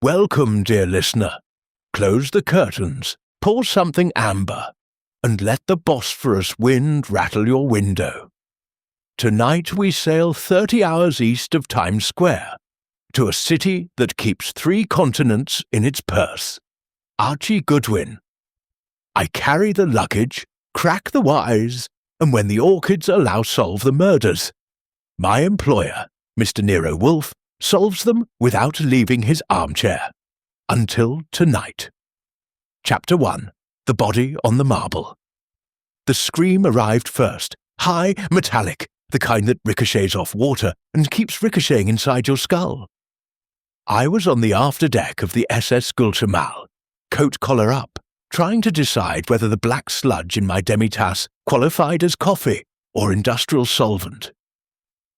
Welcome, dear listener. Close the curtains, pour something amber, and let the Bosphorus wind rattle your window. Tonight we sail 30 hours east of Times Square, to a city that keeps 3 continents in its purse. Archie Goodwin. I carry the luggage, crack the wise, and when the orchids allow solve the murders. My employer, Mr. Nero Wolfe, solves them without leaving his armchair. Until tonight. Chapter 1. The Body on the Marble. The scream arrived first, high, metallic, the kind that ricochets off water and keeps ricocheting inside your skull. I was on the afterdeck of the SS Gulchamal, coat collar up, trying to decide whether the black sludge in my demi-tasse qualified as coffee or industrial solvent.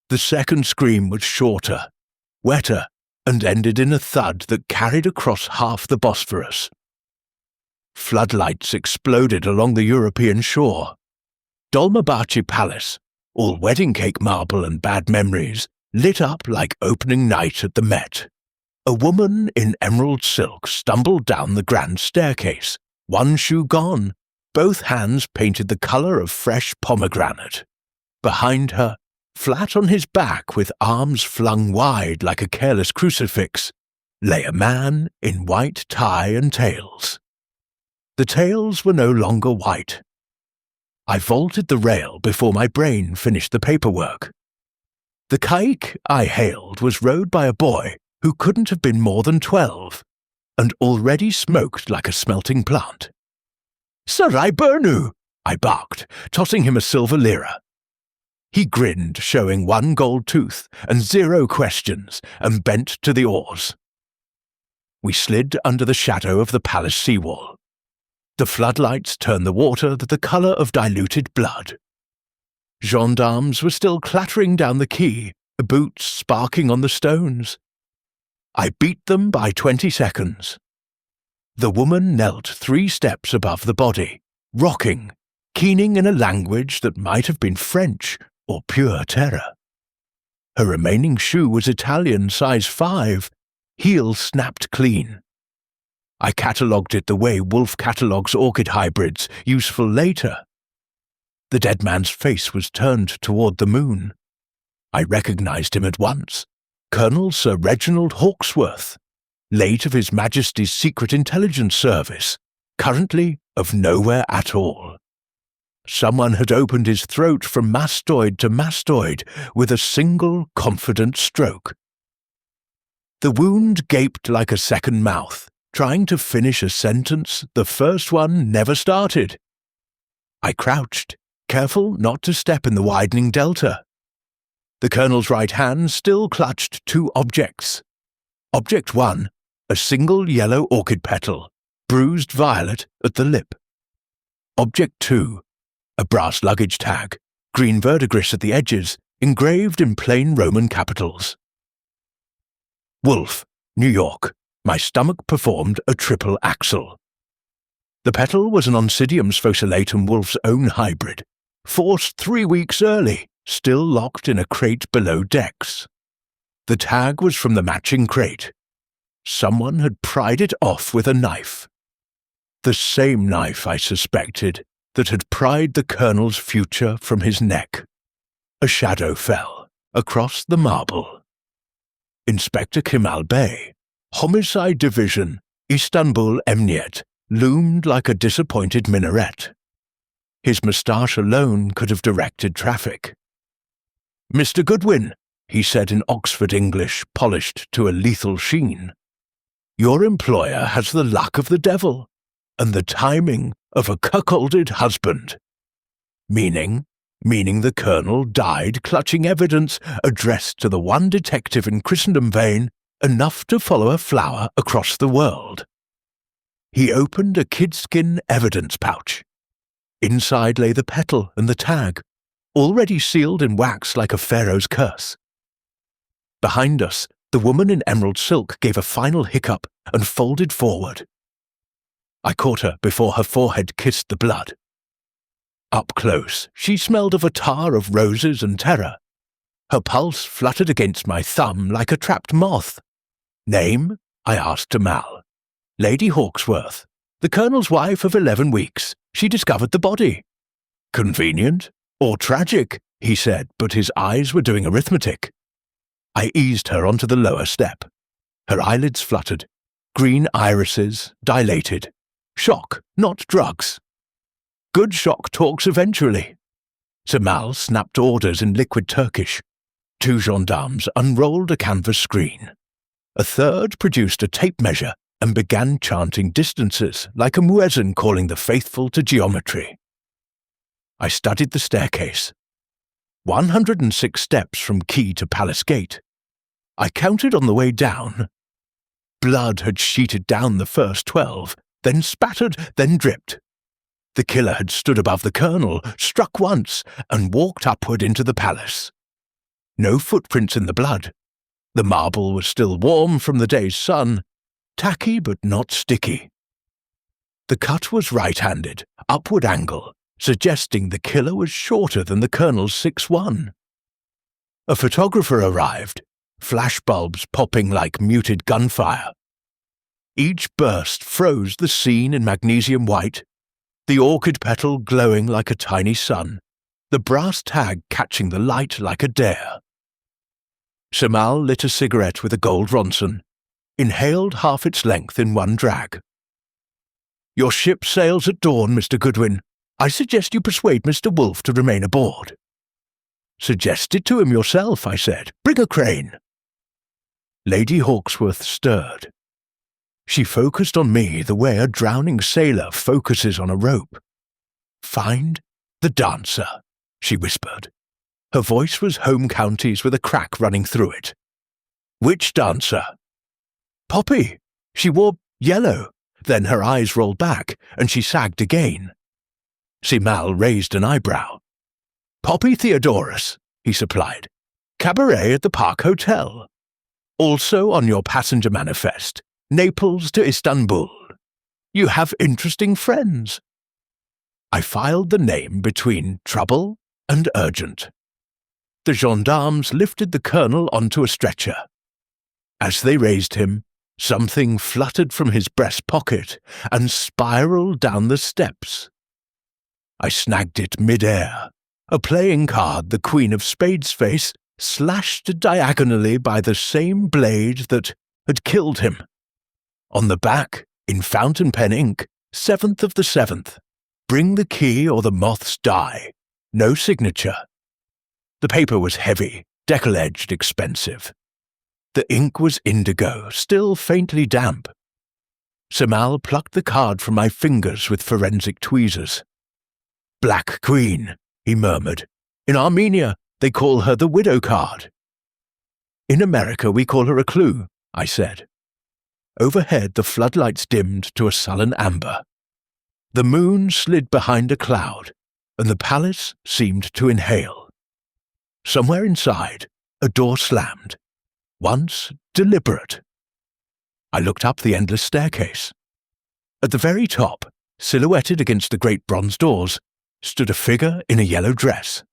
The second scream was shorter, wetter, and ended in a thud that carried across half the Bosphorus. Floodlights exploded along the European shore. Dolmabahce Palace, all wedding cake marble and bad memories, lit up like opening night at the Met. A woman in emerald silk stumbled down the grand staircase, one shoe gone, both hands painted the colour of fresh pomegranate. Behind her, flat on his back with arms flung wide like a careless crucifix, lay a man in white tie and tails. The tails were no longer white. I vaulted the rail before my brain finished the paperwork. The caïque I hailed was rowed by a boy who couldn't have been more than 12, and already smoked like a smelting plant. "Sarai Burnu!" I barked, tossing him a silver lira. He grinned, showing 1 gold tooth and 0 questions, and bent to the oars. We slid under the shadow of the palace seawall. The floodlights turned the water the colour of diluted blood. Gendarmes were still clattering down the quay, boots sparking on the stones. I beat them by 20 seconds. The woman knelt 3 steps above the body, rocking, keening in a language that might have been French or pure terror. Her remaining shoe was Italian, size 5, heel snapped clean. I catalogued it the way Wolfe catalogues orchid hybrids, useful later. The dead man's face was turned toward the moon. I recognized him at once. Colonel Sir Reginald Hawkesworth, late of His Majesty's Secret Intelligence Service, currently of nowhere at all. Someone had opened his throat from mastoid to mastoid with a single confident stroke. The wound gaped like a second mouth, trying to finish a sentence the first one never started. I crouched, careful not to step in the widening delta. The colonel's right hand still clutched 2 objects. Object 1, a single yellow orchid petal, bruised violet at the lip. Object 2, a brass luggage tag, green verdigris at the edges, engraved in plain Roman capitals. Wolfe, New York. My stomach performed a triple axel. The petal was an Oncidium sphocilatum Wolfe's own hybrid, forced 3 weeks early, still locked in a crate below decks. The tag was from the matching crate. Someone had pried it off with a knife. The same knife, I suspected, that had pried the colonel's future from his neck. A shadow fell across the marble. Inspector Kemal Bey, Homicide Division, Istanbul Emniyet, loomed like a disappointed minaret. His moustache alone could have directed traffic. "Mr. Goodwin," he said in Oxford English, polished to a lethal sheen, "your employer has the luck of the devil, and the timing of a cuckolded husband." Meaning the colonel died clutching evidence addressed to the one detective in Christendom vein enough to follow a flower across the world. He opened a kidskin evidence pouch. Inside lay the petal and the tag, already sealed in wax like a pharaoh's curse. Behind us, the woman in emerald silk gave a final hiccup and folded forward. I caught her before her forehead kissed the blood. Up close, she smelled of a tar of roses and terror. Her pulse fluttered against my thumb like a trapped moth. Name? I asked Mal. "Lady Hawksworth, the Colonel's wife of 11 weeks. She discovered the body." "Convenient or tragic," he said, but his eyes were doing arithmetic. I eased her onto the lower step. Her eyelids fluttered. Green irises dilated. Shock, not drugs. Good shock talks eventually. Mal snapped orders in liquid Turkish. 2 gendarmes unrolled a canvas screen. A third produced a tape measure and began chanting distances like a muezzin calling the faithful to geometry. I studied the staircase. 106 steps from quay to palace gate. I counted on the way down. Blood had sheeted down the first 12, then spattered, then dripped. The killer had stood above the Colonel, struck once, and walked upward into the palace. No footprints in the blood. The marble was still warm from the day's sun, tacky but not sticky. The cut was right-handed, upward angle, suggesting the killer was shorter than the Colonel's 6'1". A photographer arrived, flashbulbs popping like muted gunfire. Each burst froze the scene in magnesium white, the orchid petal glowing like a tiny sun, the brass tag catching the light like a dare. Mal lit a cigarette with a gold Ronson, inhaled half its length in one drag. "Your ship sails at dawn, Mr. Goodwin. I suggest you persuade Mr. Wolfe to remain aboard." "Suggest it to him yourself," I said. "Bring a crane." Lady Hawksworth stirred. She focused on me the way a drowning sailor focuses on a rope. "Find the dancer," she whispered. Her voice was home counties with a crack running through it. "Which dancer?" "Poppy. She wore yellow." Then her eyes rolled back, and she sagged again. Mal raised an eyebrow. "Poppy Theodorus," he supplied. "Cabaret at the Park Hotel. Also on your passenger manifest, Naples to Istanbul. You have interesting friends." I filed the name between trouble and urgent. The gendarmes lifted the Colonel onto a stretcher. As they raised him, something fluttered from his breast pocket and spiraled down the steps. I snagged it mid-air, a playing card the Queen of Spades face, slashed diagonally by the same blade that had killed him. On the back, in fountain pen ink, 7th of the 7th. Bring the key or the moths die. No signature. The paper was heavy, deckle-edged, expensive. The ink was indigo, still faintly damp. Mal plucked the card from my fingers with forensic tweezers. "Black Queen," he murmured. "In Armenia, they call her the widow card." "In America, we call her a clue," I said. Overhead, the floodlights dimmed to a sullen amber. The moon slid behind a cloud, and the palace seemed to inhale. Somewhere inside, a door slammed. Once deliberate. I looked up the endless staircase. At the very top, silhouetted against the great bronze doors, stood a figure in a yellow dress.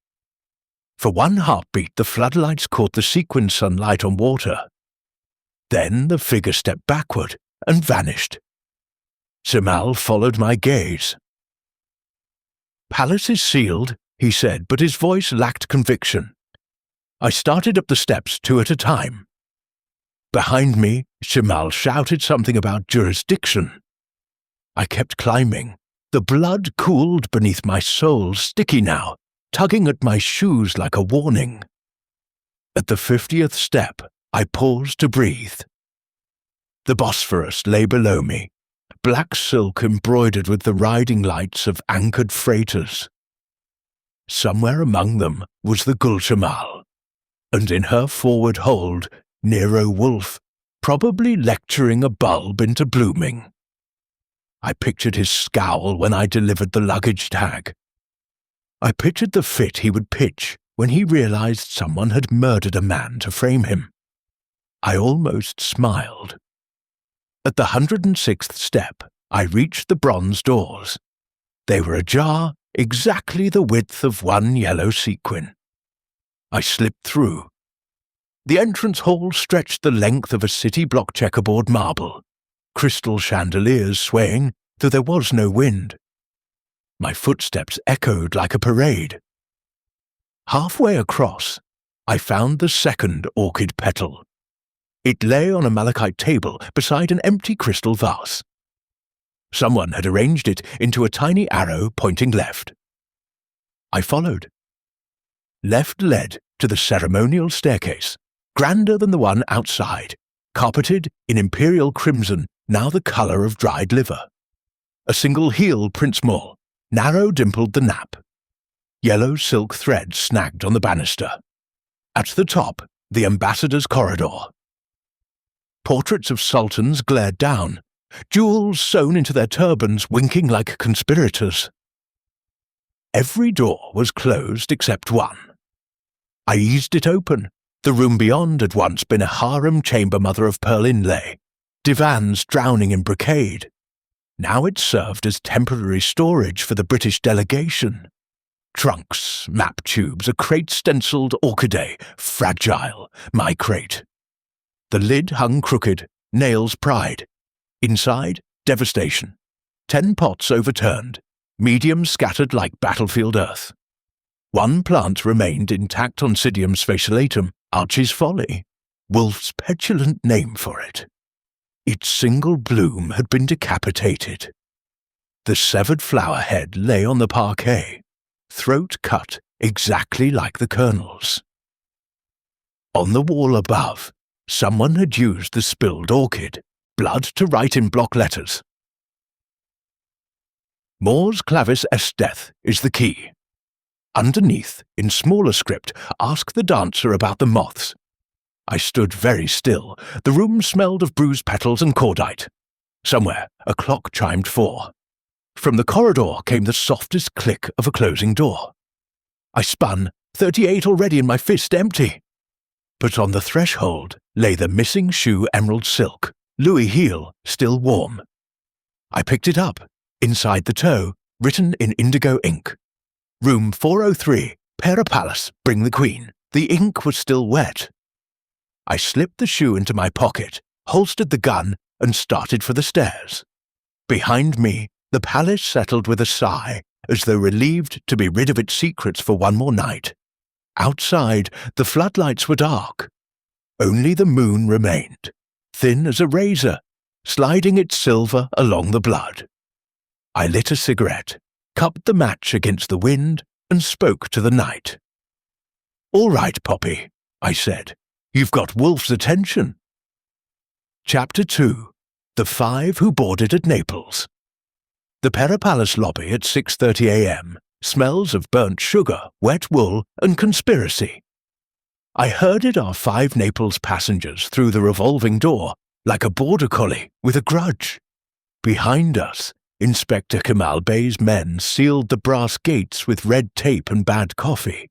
For one heartbeat, the floodlights caught the sequin sunlight on water. Then the figure stepped backward and vanished. Mal followed my gaze. "Palace is sealed," he said, but his voice lacked conviction. I started up the steps 2 at a time. Behind me, Mal shouted something about jurisdiction. I kept climbing. The blood cooled beneath my soul, sticky now, tugging at my shoes like a warning. At the 50th step, I paused to breathe. The Bosphorus lay below me, black silk embroidered with the riding lights of anchored freighters. Somewhere among them was the Gulchamal, and in her forward hold, Nero Wolfe, probably lecturing a bulb into blooming. I pictured his scowl when I delivered the luggage tag. I pictured the fit he would pitch when he realized someone had murdered a man to frame him. I almost smiled. At the 106th step, I reached the bronze doors. They were ajar, exactly the width of one yellow sequin. I slipped through. The entrance hall stretched the length of a city-block checkerboard marble, crystal chandeliers swaying, though there was no wind. My footsteps echoed like a parade. Halfway across, I found the second orchid petal. It lay on a malachite table beside an empty crystal vase. Someone had arranged it into a tiny arrow pointing left. I followed. Left led to the ceremonial staircase, grander than the one outside, carpeted in imperial crimson, now the colour of dried liver. A single heel Prince Maul, narrow-dimpled the nap. Yellow silk thread snagged on the banister. At the top, the ambassador's corridor. Portraits of sultans glared down, jewels sewn into their turbans winking like conspirators. Every door was closed except one. I eased it open. The room beyond had once been a harem chamber mother of pearl inlay, divans drowning in brocade. Now it served as temporary storage for the British delegation. Trunks, map tubes, a crate stenciled orchidee, fragile, my crate. The lid hung crooked, nails pried. Inside, devastation. 10 pots overturned, medium scattered like battlefield earth. One plant remained intact on Oncidium sphaciolatum, Archie's folly, Wolfe's petulant name for it. Its single bloom had been decapitated. The severed flower head lay on the parquet, throat cut exactly like the colonel's. On the wall above, someone had used the spilled orchid, blood to write in block letters. Mors clavis est death is the key. Underneath, in smaller script, ask the dancer about the moths. I stood very still. The room smelled of bruised petals and cordite. Somewhere, a clock chimed 4. From the corridor came the softest click of a closing door. I spun, 38 already in my fist empty. But on the threshold lay the missing shoe emerald silk, Louis heel, still warm. I picked it up, inside the toe, written in indigo ink. Room 403, Palace, bring the Queen. The ink was still wet. I slipped the shoe into my pocket, holstered the gun, and started for the stairs. Behind me, the palace settled with a sigh, as though relieved to be rid of its secrets for one more night. Outside, the floodlights were dark. Only the moon remained, thin as a razor, sliding its silver along the blood. I lit a cigarette, cupped the match against the wind, and spoke to the night. "All right, Poppy," I said. "You've got Wolfe's attention." Chapter 2. The 5 Who Boarded at Naples. The Palace lobby at 6:30 a.m. smells of burnt sugar, wet wool, and conspiracy. I herded our 5 Naples passengers through the revolving door like a border collie with a grudge. Behind us, Inspector Kemal Bey's men sealed the brass gates with red tape and bad coffee.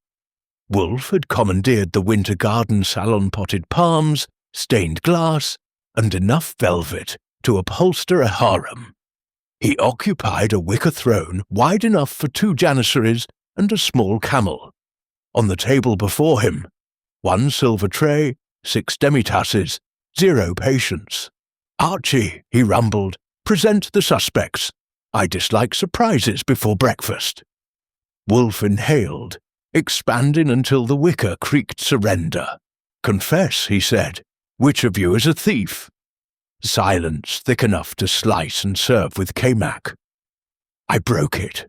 Wolfe had commandeered the Winter Garden salon-potted palms, stained glass, and enough velvet to upholster a harem. He occupied a wicker throne wide enough for 2 janissaries and a small camel. On the table before him, 1 silver tray, 6 demi-tasses, 0 patience. "Archie," he rumbled, "present the suspects. I dislike surprises before breakfast." Wolfe inhaled, expanding until the wicker creaked surrender. "Confess," he said. "Which of you is a thief?" Silence thick enough to slice and serve with K-Mac. I broke it.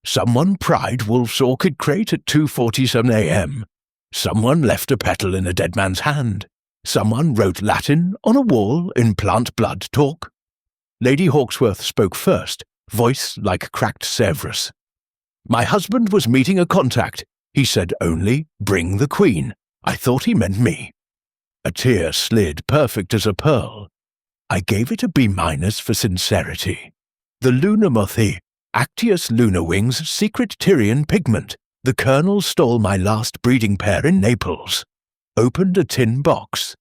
Someone pried Wolfe's orchid crate at 2:47 a.m. Someone left a petal in a dead man's hand. Someone wrote Latin on a wall in plant blood talk. Lady Hawksworth spoke first, voice like cracked Sèvres. "My husband was meeting a contact. He said only, 'Bring the Queen.' I thought he meant me." A tear slid, perfect as a pearl. I gave it a B- for sincerity. The Lunamothi, Actius lunawing's secret Tyrian pigment. The colonel stole my last breeding pair in Naples. Opened a tin box.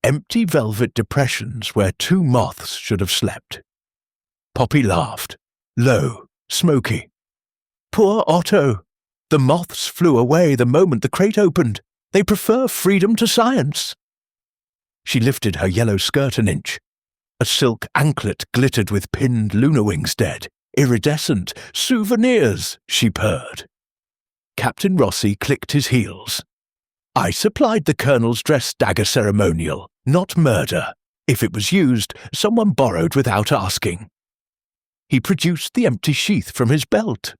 Empty velvet depressions where 2 moths should have slept. Poppy laughed. Low, smoky. "Poor Otto! The moths flew away the moment the crate opened. They prefer freedom to science." She lifted her yellow skirt an inch. A silk anklet glittered with pinned lunar wings dead. "Iridescent souvenirs," she purred. Captain Rossi clicked his heels. "I supplied the Colonel's dress dagger ceremonial, not murder. If it was used, someone borrowed without asking." He produced the empty sheath from his belt.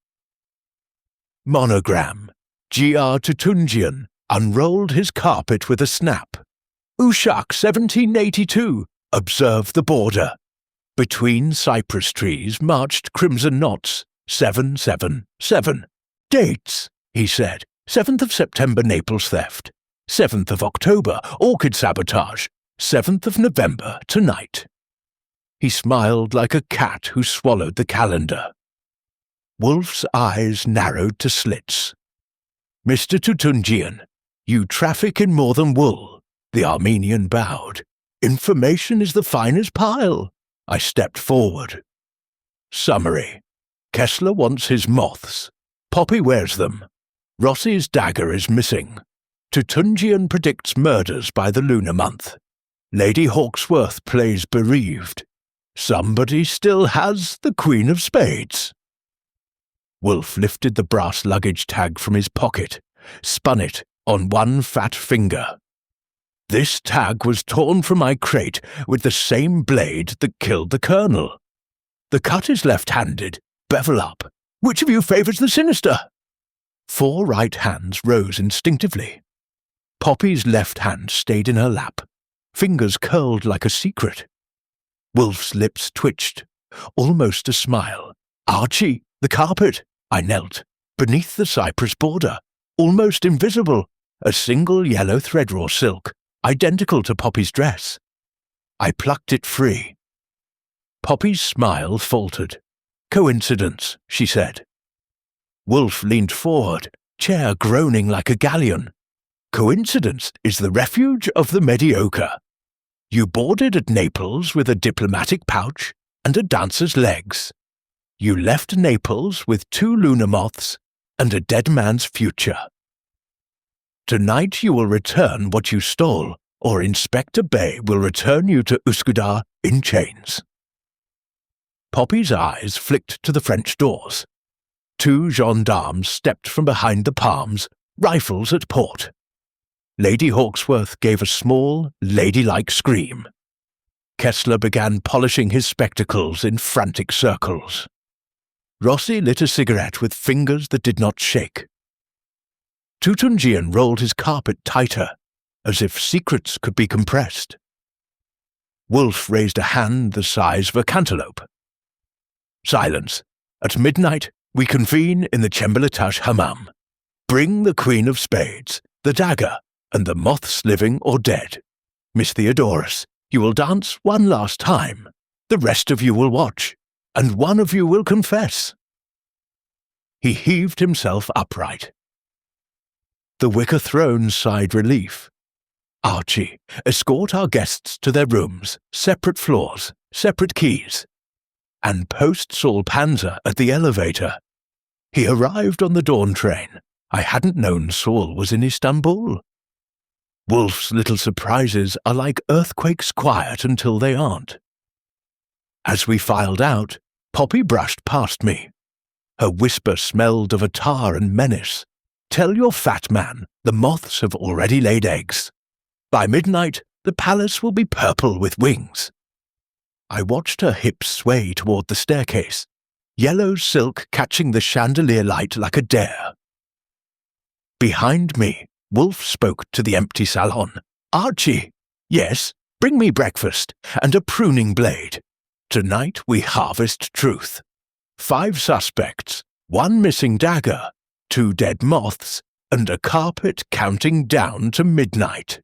Monogram. G.R. Tutungian unrolled his carpet with a snap. "Ushak 1782, observe the border." Between cypress trees marched crimson knots. 777. "Dates," he said. 7th of September, Naples theft. 7th of October, orchid sabotage. 7th of November, tonight. He smiled like a cat who swallowed the calendar. Wolfe's eyes narrowed to slits. "Mr. Tutungian, you traffic in more than wool." The Armenian bowed. "Information is the finest pile." I stepped forward. Summary. Kessler wants his moths. Poppy wears them. Rossi's dagger is missing. Tutungian predicts murders by the lunar month. Lady Hawksworth plays bereaved. Somebody still has the Queen of Spades. Wolfe lifted the brass luggage tag from his pocket, spun it on one fat finger. "This tag was torn from my crate with the same blade that killed the Colonel. The cut is left-handed. Bevel up. Which of you favours the sinister?" 4 right hands rose instinctively. Poppy's left hand stayed in her lap, fingers curled like a secret. Wolfe's lips twitched, almost a smile. "Archie, the carpet." I knelt. Beneath the cypress border, almost invisible, a single yellow thread raw silk, identical to Poppy's dress. I plucked it free. Poppy's smile faltered. "Coincidence," she said. Wolfe leaned forward, chair groaning like a galleon. "Coincidence is the refuge of the mediocre. You boarded at Naples with a diplomatic pouch and a dancer's legs. You left Naples with 2 lunar moths and a dead man's future. Tonight you will return what you stole, or Inspector Bay will return you to Üsküdar in chains." Poppy's eyes flicked to the French doors. 2 gendarmes stepped from behind the palms, rifles at port. Lady Hawksworth gave a small, ladylike scream. Kessler began polishing his spectacles in frantic circles. Rossi lit a cigarette with fingers that did not shake. Tutungian rolled his carpet tighter, as if secrets could be compressed. Wolfe raised a hand the size of a cantaloupe. "Silence. At midnight, we convene in the Chembalatash Hammam. Bring the Queen of Spades, the dagger, and the moths living or dead. Miss Theodorus, you will dance one last time. The rest of you will watch, and one of you will confess." He heaved himself upright. The wicker throne sighed relief. "Archie, escort our guests to their rooms, separate floors, separate keys. And post Saul Panzer at the elevator. He arrived on the dawn train. I hadn't known Saul was in Istanbul." Wolfe's little surprises are like earthquakes quiet until they aren't. As we filed out, Poppy brushed past me. Her whisper smelled of a tar and menace. "Tell your fat man the moths have already laid eggs. By midnight, the palace will be purple with wings." I watched her hips sway toward the staircase, yellow silk catching the chandelier light like a dare. Behind me, Wolfe spoke to the empty salon. "Archie, yes, bring me breakfast and a pruning blade. Tonight we harvest truth. 5 suspects, 1 missing dagger, 2 dead moths, and a carpet counting down to midnight."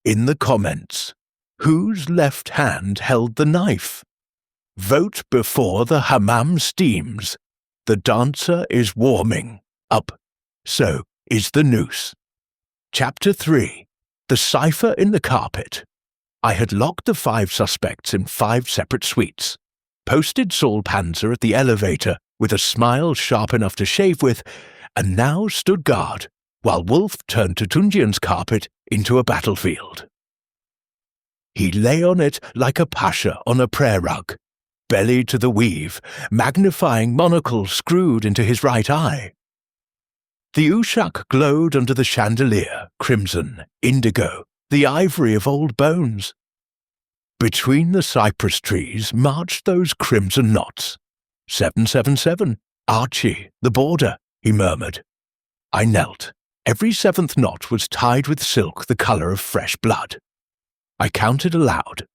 In the comments, whose left hand held the knife? Vote before the hammam steams. The dancer is warming up. So is the noose. Chapter 3. The Cipher in the Carpet. I had locked the 5 suspects in 5 separate suites, posted Saul Panzer at the elevator with a smile sharp enough to shave with, and now stood guard, while Wolfe turned Tungian's carpet into a battlefield. He lay on it like a pasha on a prayer rug, belly to the weave, magnifying monocle screwed into his right eye. The ushak glowed under the chandelier, crimson, indigo, the ivory of old bones. Between the cypress trees marched those crimson knots. 777, Archie, the border, he murmured. I knelt. Every seventh knot was tied with silk the colour of fresh blood. I counted aloud.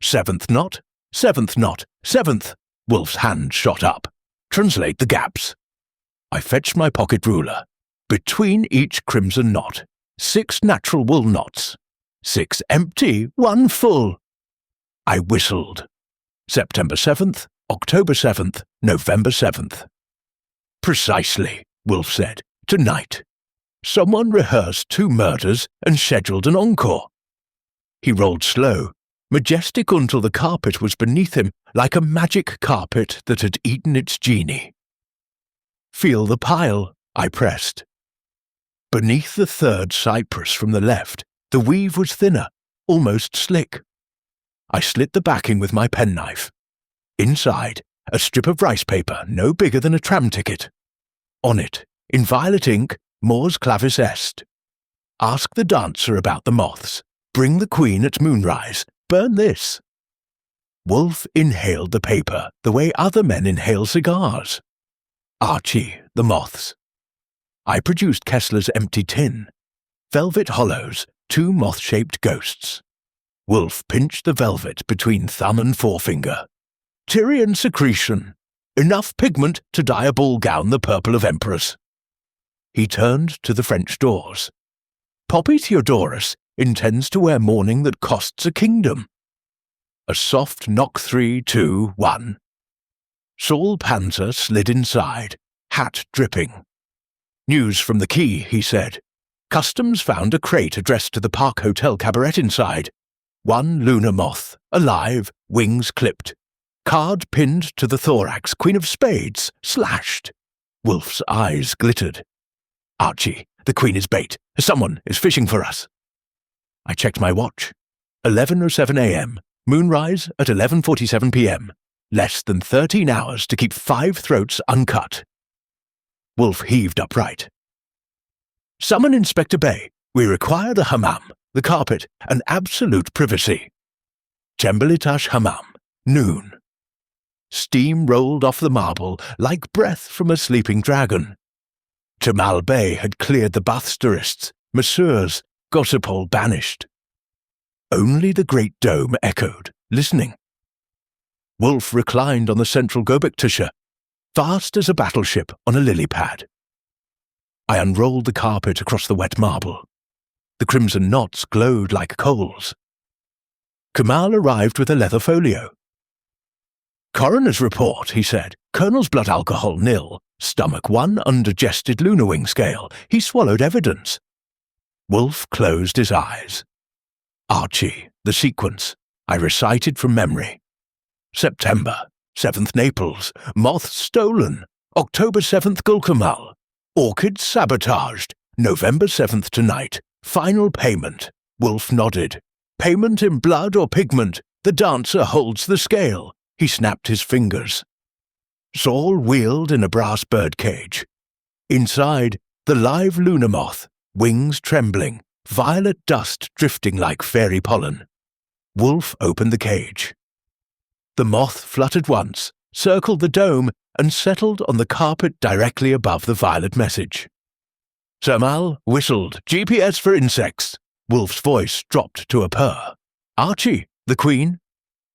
Seventh knot, seventh knot, seventh. Wolfe's hand shot up. Translate the gaps. I fetched my pocket ruler. Between each crimson knot, 6 natural wool knots. 6 empty, 1 full. I whistled. September 7th, October 7th, November 7th. Precisely, Wolfe said. Tonight. Someone rehearsed 2 murders and scheduled an encore. He rolled slow, majestic until the carpet was beneath him like a magic carpet that had eaten its genie. Feel the pile, I pressed. Beneath the third cypress from the left, the weave was thinner, almost slick. I slit the backing with my penknife. Inside, a strip of rice paper no bigger than a tram ticket. On it, in violet ink, Mors clavis est. Ask the dancer about the moths. Bring the queen at moonrise. Burn this. Wolfe inhaled the paper the way other men inhale cigars. Archie, the moths. I produced Kessler's empty tin. Velvet hollows, 2 moth-shaped ghosts. Wolfe pinched the velvet between thumb and forefinger. Tyrian secretion. Enough pigment to dye a ball gown the purple of emperors. He turned to the French doors. Poppy Theodorus intends to wear mourning that costs a kingdom. A soft knock 3, 2, 1. Saul Panzer slid inside, hat dripping. News from the quay, he said. Customs found a crate addressed to the Park Hotel Cabaret inside. 1 lunar moth, alive, wings clipped. Card pinned to the thorax, Queen of Spades, slashed. Wolfe's eyes glittered. Archie, the Queen is bait. Someone is fishing for us. I checked my watch. 11:07 a.m. Moonrise at 11:47 p.m. Less than 13 hours to keep 5 throats uncut. Wolfe heaved upright. Summon Inspector Bay. We require the hammam, the carpet, and absolute privacy. Chembalitash hammam. Noon. Steam rolled off the marble like breath from a sleeping dragon. Jamal Bey had cleared the bathsterists, masseurs, Gossipol banished. Only the great dome echoed, listening. Wolfe reclined on the central Göbektaşı, vast as a battleship on a lily pad. I unrolled the carpet across the wet marble. The crimson knots glowed like coals. Kemal arrived with a leather folio. Coroner's report, he said. Colonel's blood alcohol nil. Stomach 1 undigested lunar wing scale. He swallowed evidence. Wolfe closed his eyes. Archie, the sequence. I recited from memory. September, 7th Naples. Moth stolen. October 7th Gulkamal. Orchids sabotaged. November 7th tonight. Final payment. Wolfe nodded. Payment in blood or pigment. The dancer holds the scale. He snapped his fingers. Saul wheeled in a brass birdcage. Inside, the live lunar moth, wings trembling, violet dust drifting like fairy pollen. Wolfe opened the cage. The moth fluttered once, circled the dome, and settled on the carpet directly above the violet message. Sermal whistled, GPS for insects. Wolfe's voice dropped to a purr. Archie, the queen.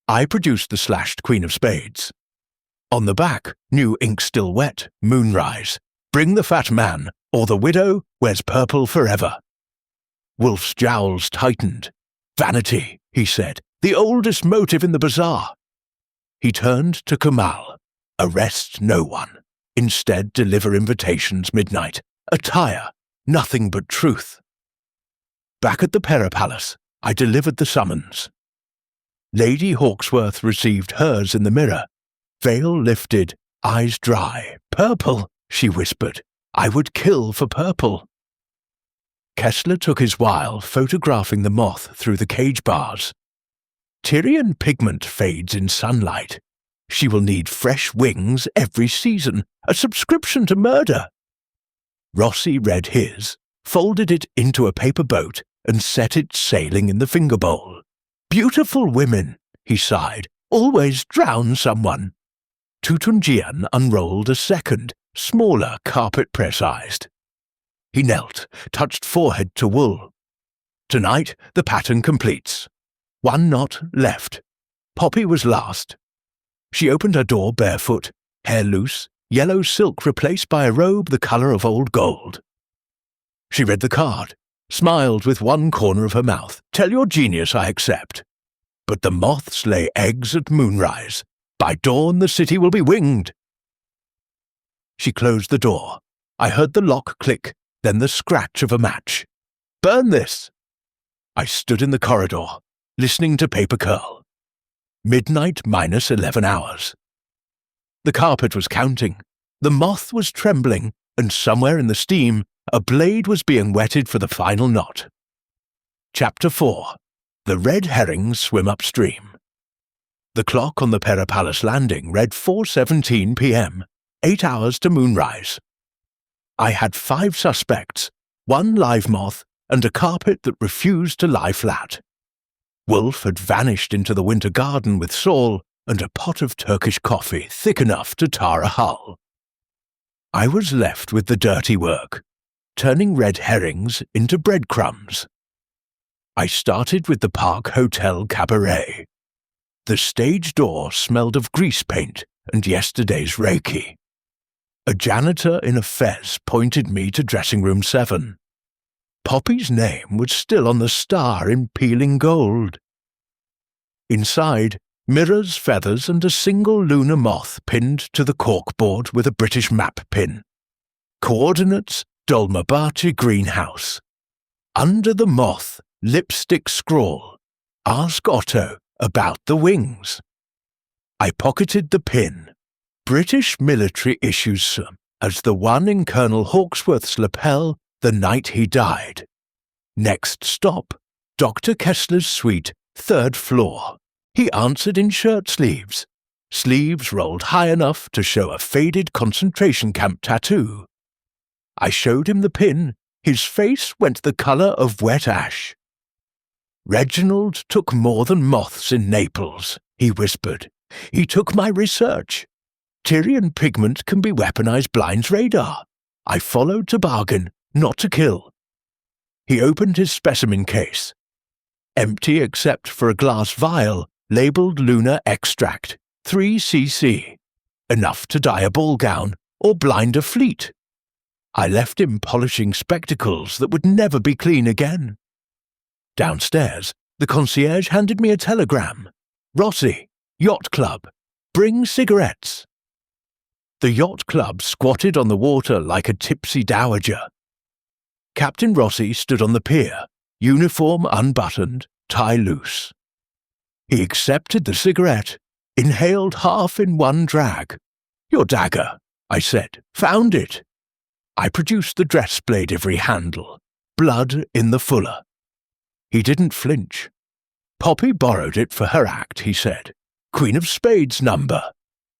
I produced the slashed Queen of Spades. On the back, new ink still wet, moonrise. Bring the fat man, or the widow wears purple forever. Wolfe's jowls tightened. Vanity, he said, the oldest motive in the bazaar. He turned to Kemal. Arrest no one. Instead deliver invitations midnight. Attire, nothing but truth. Back at the Pera Palace, I delivered the summons. Lady Hawksworth received hers in the mirror. Veil lifted, eyes dry. Purple, she whispered. I would kill for purple. Kessler took his while photographing the moth through the cage bars. Tyrian pigment fades in sunlight. She will need fresh wings every season, a subscription to murder. Rossi read his, folded it into a paper boat, and set it sailing in the finger bowl. Beautiful women, he sighed, always drown someone. Tutunjian unrolled a second, smaller carpet press-sized. He knelt, touched forehead to wool. Tonight the pattern completes. 1 knot left. Poppy was last. She opened her door barefoot, hair loose, yellow silk replaced by a robe the colour of old gold. She read the card, smiled with one corner of her mouth. Tell your genius I accept. But the moths lay eggs at moonrise. By dawn the city will be winged. She closed the door. I heard the lock click, then the scratch of a match. Burn this! I stood in the corridor, listening to paper curl. Midnight minus 11 hours. The carpet was counting. The moth was trembling, and somewhere in the steam, a blade was being wetted for the final knot. Chapter 4. The red herrings swim upstream. The clock on the Pera Palace landing read 4:17 p.m., 8 hours to moonrise. I had 5 suspects, 1 live moth, and a carpet that refused to lie flat. Wolfe had vanished into the winter garden with Saul and a pot of Turkish coffee thick enough to tar a hull. I was left with the dirty work, turning red herrings into breadcrumbs. I started with the Park Hotel Cabaret. The stage door smelled of grease paint and yesterday's Reiki. A janitor in a fez pointed me to dressing room 7. Poppy's name was still on the star in peeling gold. Inside, mirrors, feathers, and a single lunar moth pinned to the corkboard with a British map pin. Coordinates, Dolmabahce greenhouse. Under the moth, lipstick scrawl. Ask Otto about the wings. I pocketed the pin. British military issues some, as the one in Colonel Hawksworth's lapel the night he died. Next stop, Dr. Kessler's suite, 3rd floor. He answered in shirt sleeves. Sleeves rolled high enough to show a faded concentration camp tattoo. I showed him the pin. His face went the colour of wet ash. Reginald took more than moths in Naples, he whispered. He took my research. Tyrian pigment can be weaponized blinds radar. I followed to bargain, not to kill. He opened his specimen case. Empty except for a glass vial labelled lunar extract, 3 cc. Enough to dye a ball gown or blind a fleet. I left him polishing spectacles that would never be clean again. Downstairs, the concierge handed me a telegram. Rossi, Yacht Club. Bring cigarettes. The yacht club squatted on the water like a tipsy dowager. Captain Rossi stood on the pier, uniform unbuttoned, tie loose. He accepted the cigarette, inhaled half in one drag. Your dagger, I said. Found it. I produced the dress blade every handle, blood in the fuller. He didn't flinch. Poppy borrowed it for her act, he said. Queen of Spades number.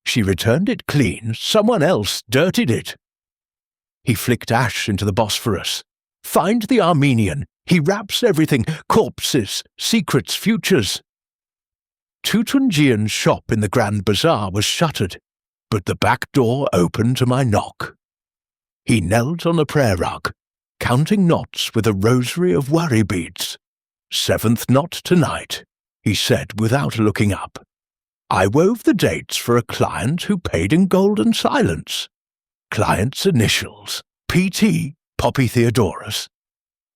She returned it clean, someone else dirtied it. He flicked ash into the Bosphorus. Find the Armenian. He wraps everything, corpses, secrets, futures. Tutunjian's shop in the Grand Bazaar was shuttered, but the back door opened to my knock. He knelt on a prayer rug, counting knots with a rosary of worry beads. 7th knot tonight, he said without looking up. I wove the dates for a client who paid in golden silence. Client's initials, P.T. Poppy Theodorus.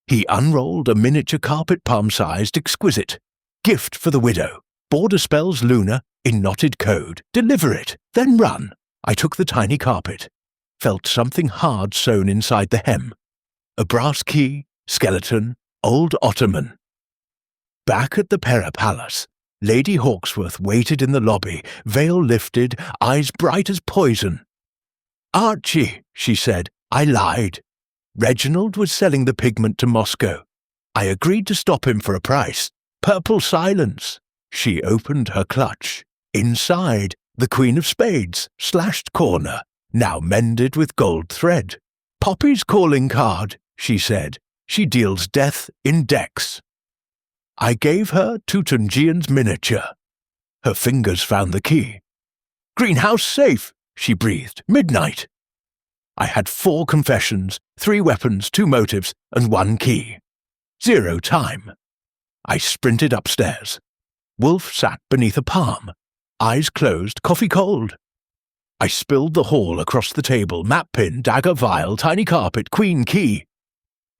He unrolled a miniature carpet palm-sized exquisite. Gift for the widow. Border spells lunar, in knotted code. Deliver it, then run. I took the tiny carpet. Felt something hard sewn inside the hem. A brass key, skeleton, old ottoman. Back at the Pera Palace, Lady Hawksworth waited in the lobby, veil lifted, eyes bright as poison. Archie, she said, I lied. Reginald was selling the pigment to Moscow. I agreed to stop him for a price. Purple silence. She opened her clutch. Inside, the Queen of Spades, slashed corner, now mended with gold thread. Poppy's calling card, she said. She deals death in decks. I gave her Tutungian's miniature. Her fingers found the key. Greenhouse safe, she breathed. Midnight. I had 4 confessions, 3 weapons, 2 motives, and 1 key. 0 time. I sprinted upstairs. Wolfe sat beneath a palm, eyes closed, coffee cold. I spilled the hall across the table, map pin, dagger vial, tiny carpet, queen key.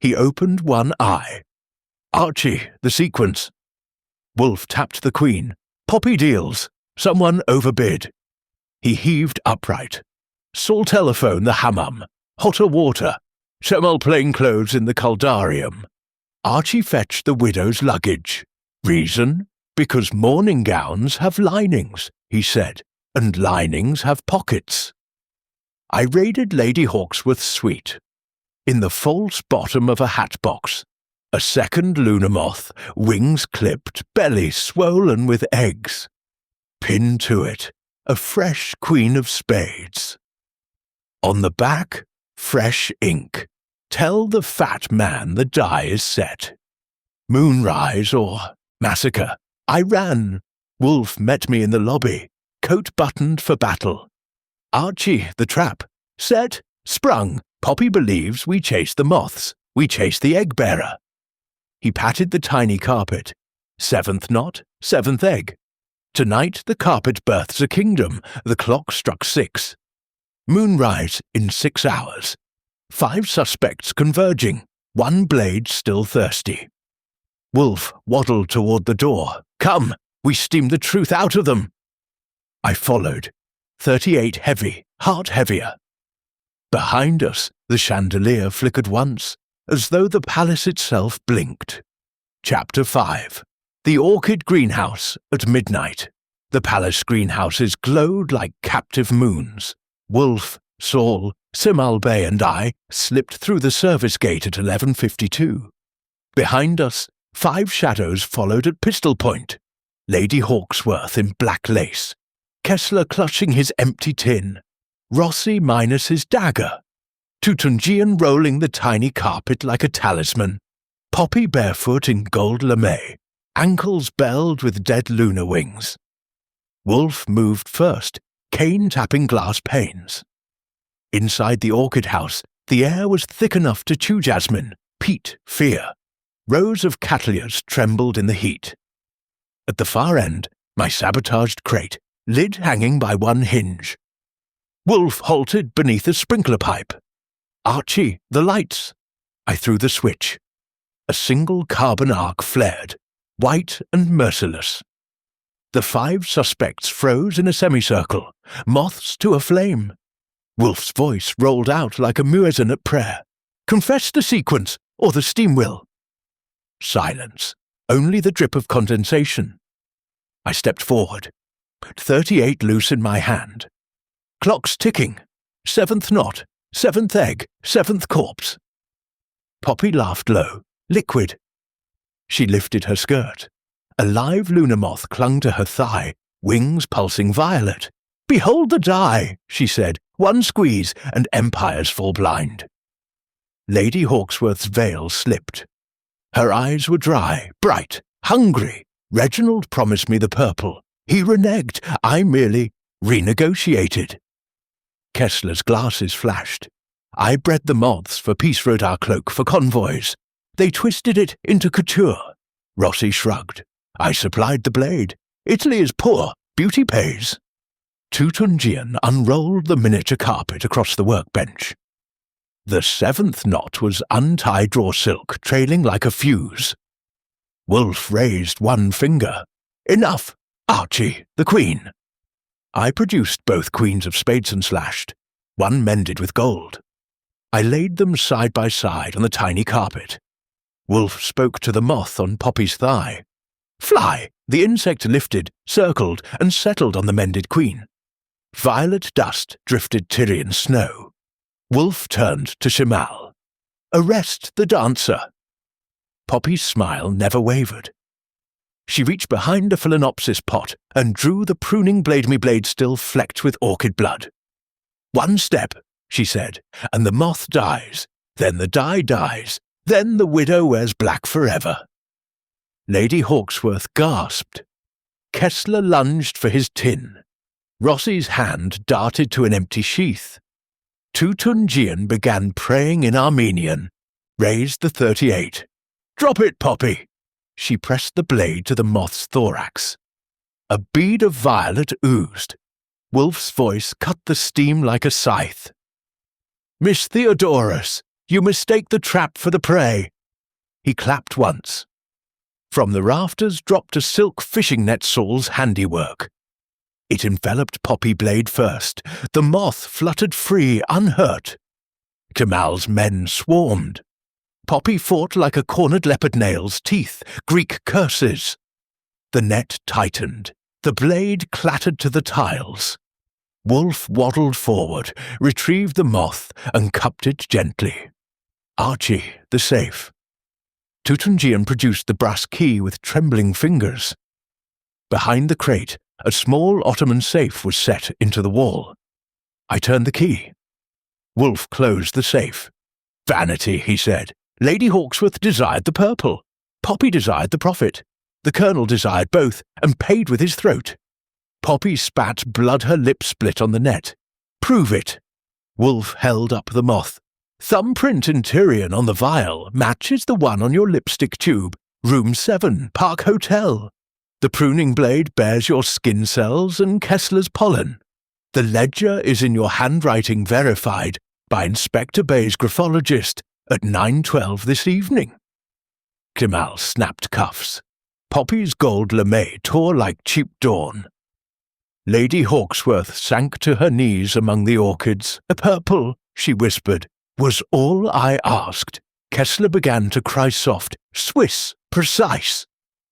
He opened one eye. Archie, the sequence. Wolfe tapped the queen. Poppy deals. Someone overbid. He heaved upright. Saw telephone the hammam. Hotter water. Shemal plainclothes in the caldarium. Archie fetched the widow's luggage. Reason? Because morning gowns have linings, he said, and linings have pockets. I raided Lady Hawksworth's suite. In the false bottom of a hatbox, a second lunar moth, wings clipped, belly swollen with eggs. Pinned to it, a fresh Queen of Spades. On the back, fresh ink. Tell the fat man the die is set. Moonrise or massacre. I ran. Wolfe met me in the lobby, coat buttoned for battle. Archie, the trap. Set, sprung. Poppy believes we chase the moths. We chase the egg-bearer. He patted the tiny carpet. 7th knot, 7th egg. Tonight the carpet births a kingdom. The clock struck 6. Moonrise in 6 hours. 5 suspects converging. 1 blade still thirsty. Wolfe waddled toward the door. Come, we steam the truth out of them. I followed. 38 heavy, heart heavier. Behind us, the chandelier flickered once, as though the palace itself blinked. Chapter 5. The orchid greenhouse at midnight. The palace greenhouses glowed like captive moons. Wolfe, Saul, Simal Bey and I slipped through the service gate at 11:52. Behind us, 5 shadows followed at pistol point. Lady Hawksworth in black lace. Kessler clutching his empty tin. Rossi minus his dagger. Tutungian rolling the tiny carpet like a talisman. Poppy barefoot in gold lame. Ankles belled with dead lunar wings. Wolfe moved first, cane tapping glass panes. Inside the orchid house, the air was thick enough to chew jasmine, peat, fear. Rows of cattleyas trembled in the heat. At the far end, my sabotaged crate, lid hanging by one hinge. Wolfe halted beneath a sprinkler pipe. Archie, the lights. I threw the switch. A single carbon arc flared, white and merciless. The 5 suspects froze in a semicircle, moths to a flame. Wolfe's voice rolled out like a muezzin at prayer. Confess the sequence, or the steam will. Silence. Only the drip of condensation. I stepped forward. 38 loose in my hand. Clock's ticking. 7th knot, 7th egg, 7th corpse. Poppy laughed low, liquid. She lifted her skirt. A live lunar moth clung to her thigh, wings pulsing violet. Behold the die, she said. 1 squeeze, and empires fall blind. Lady Hawksworth's veil slipped. Her eyes were dry, bright, hungry. Reginald promised me the purple. He reneged. I merely renegotiated. Kessler's glasses flashed. I bred the moths for Peace wrote our cloak for convoys. They twisted it into couture. Rossi shrugged. I supplied the blade. Italy is poor. Beauty pays. Tutungian unrolled the miniature carpet across the workbench. The 7th knot was untied draw silk, trailing like a fuse. Wolfe raised one finger. Enough! Archie, the queen. I produced both queens of spades and slashed, one mended with gold. I laid them side by side on the tiny carpet. Wolfe spoke to the moth on Poppy's thigh. Fly! The insect lifted, circled, and settled on the mended queen. Violet dust drifted Tyrian snow. Wolfe turned to Shemal. Arrest the dancer." Poppy's smile never wavered. She reached behind a phalaenopsis pot and drew the pruning blade still flecked with orchid blood. "One step," she said, "and the moth dies, then the dye dies, then the widow wears black forever." Lady Hawksworth gasped. Kessler lunged for his tin. Rossi's hand darted to an empty sheath. Tutungian began praying in Armenian, raised the 38. "Drop it, Poppy!" She pressed the blade to the moth's thorax. A bead of violet oozed. Wolfe's voice cut the steam like a scythe. "Miss Theodorus, you mistake the trap for the prey." He clapped once. From the rafters dropped a silk fishing net Saul's handiwork. It enveloped Poppy blade first. The moth fluttered free, unhurt. Kemal's men swarmed. Poppy fought like a cornered leopard, nails, teeth, Greek curses. The net tightened. The blade clattered to the tiles. Wolfe waddled forward, retrieved the moth, and cupped it gently. Archie, the safe. Tutungian produced the brass key with trembling fingers. Behind the crate, a small Ottoman safe was set into the wall. I turned the key. Wolfe closed the safe. "Vanity," he said. "Lady Hawksworth desired the purple. Poppy desired the profit. The colonel desired both, and paid with his throat." Poppy spat blood, her lip split on the net. "Prove it." Wolfe held up the moth. "Thumbprint in Tyrian on the vial matches the one on your lipstick tube. Room 7, Park Hotel. The pruning blade bears your skin cells and Kessler's pollen. The ledger is in your handwriting, verified by Inspector Bay's graphologist at 9:12 this evening." Kemal snapped cuffs. Poppy's gold lame tore like cheap dawn. Lady Hawksworth sank to her knees among the orchids. "A purple," she whispered, "was all I asked." Kessler began to cry soft, "Swiss, precise."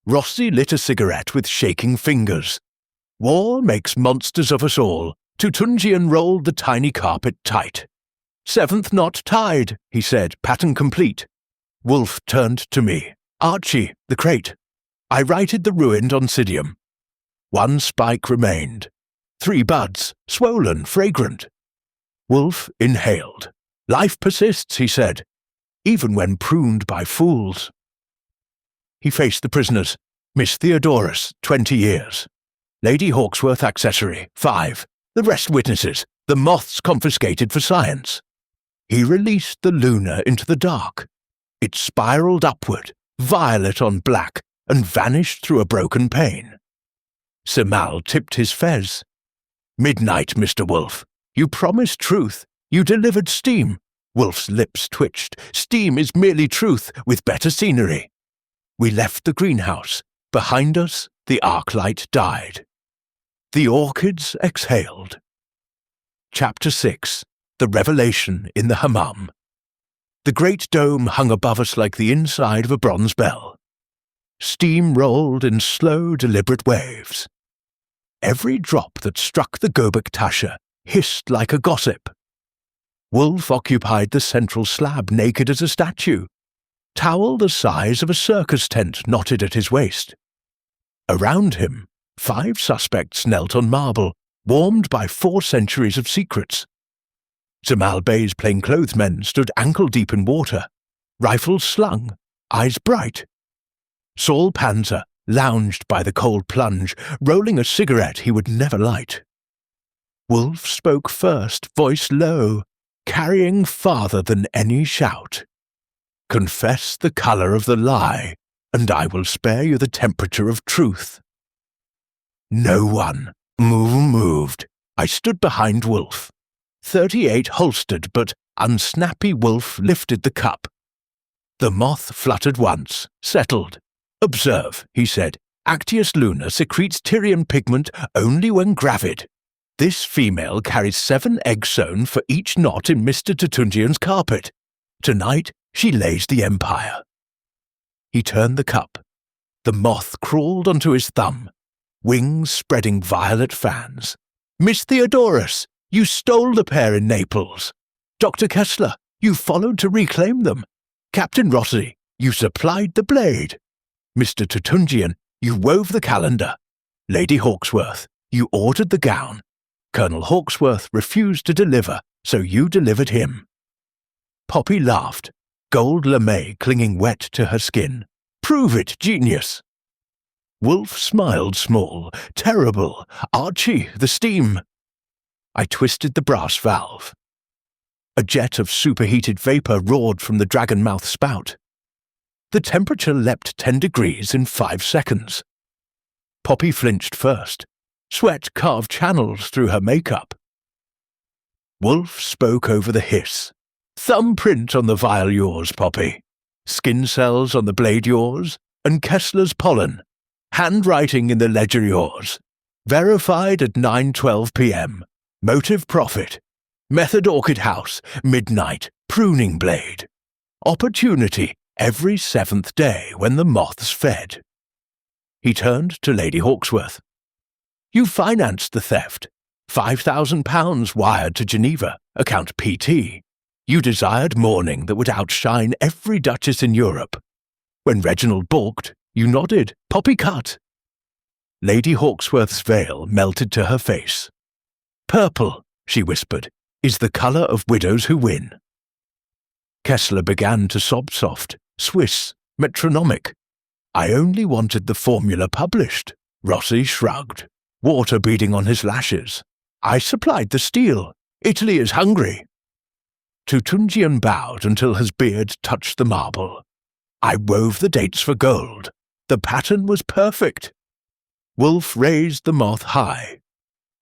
Rossi lit a cigarette with shaking fingers. "War makes monsters of us all." Tutungian rolled the tiny carpet tight. "7th knot tied," he said, "pattern complete." Wolfe turned to me. "Archie, the crate. I righted the ruined oncidium. 1 spike remained. 3 buds, swollen, fragrant." Wolfe inhaled. "Life persists," he said, "even when pruned by fools." He faced the prisoners. Miss Theodorus, 20 years. Lady Hawksworth, accessory, 5. The rest witnesses. The moths confiscated for science. He released the Luna into the dark. It spiraled upward, violet on black, and vanished through a broken pane. Semal tipped his fez. "Midnight, Mr. Wolfe. You promised truth. You delivered steam." Wolfe's lips twitched. "Steam is merely truth, with better scenery." We left the greenhouse. Behind us, the arc light died. The orchids exhaled. Chapter 6. The Revelation in the Hammam. The great dome hung above us like the inside of a bronze bell. Steam rolled in slow, deliberate waves. Every drop that struck the Gobek Tasha hissed like a gossip. Wolfe occupied the central slab, naked as a statue. Towel the size of a circus tent knotted at his waist. Around him, 5 suspects knelt on marble, warmed by 4 centuries of secrets. Zamal Bey's plainclothesmen stood ankle-deep in water, rifles slung, eyes bright. Saul Panzer lounged by the cold plunge, rolling a cigarette he would never light. Wolfe spoke first, voice low, carrying farther than any shout. "Confess the colour of the lie, and I will spare you the temperature of truth." No one moved. I stood behind Wolfe. 38 holstered, but unsnappy Wolfe lifted the cup. The moth fluttered once, settled. "Observe," he said, "Actius luna secretes Tyrian pigment only when gravid. This female carries 7 eggs sewn for each knot in Mr. Tutungian's carpet. Tonight, she lays the empire." He turned the cup. The moth crawled onto his thumb, wings spreading violet fans. "Miss Theodorus, you stole the pair in Naples. Dr. Kessler, You followed to reclaim them. Captain Rossi, you supplied the blade. Mr. Tutungian, you wove the calendar. Lady Hawksworth, you ordered the gown. Colonel Hawksworth refused to deliver, so you delivered him. Poppy laughed, gold lame clinging wet to her skin. Prove it, genius. Wolfe smiled small. Terrible. Archie, the steam. I twisted the brass valve. A jet of superheated vapour roared from the dragon-mouth spout. The temperature leapt 10 degrees in 5 seconds. Poppy flinched first. Sweat carved channels through her makeup. Wolfe spoke over the hiss. Thumbprint on the vial yours, Poppy. Skin cells on the blade yours, and Kessler's pollen. Handwriting in the ledger yours. Verified at 9:12 p.m. Motive profit. Method Orchid House, midnight, pruning blade. Opportunity every 7th day when the moths fed. He turned to Lady Hawksworth. You financed the theft. £5,000 wired to Geneva, account PT. You desired mourning that would outshine every duchess in Europe. When Reginald balked, you nodded, Poppy cut. Lady Hawksworth's veil melted to her face. Purple, she whispered, is the colour of widows who win. Kessler began to sob soft, Swiss, metronomic. I only wanted the formula published. Rossi shrugged, water beading on his lashes. I supplied the steel. Italy is hungry. Tutungian bowed until his beard touched the marble. I wove the dates for gold. The pattern was perfect. Wolfe raised the moth high.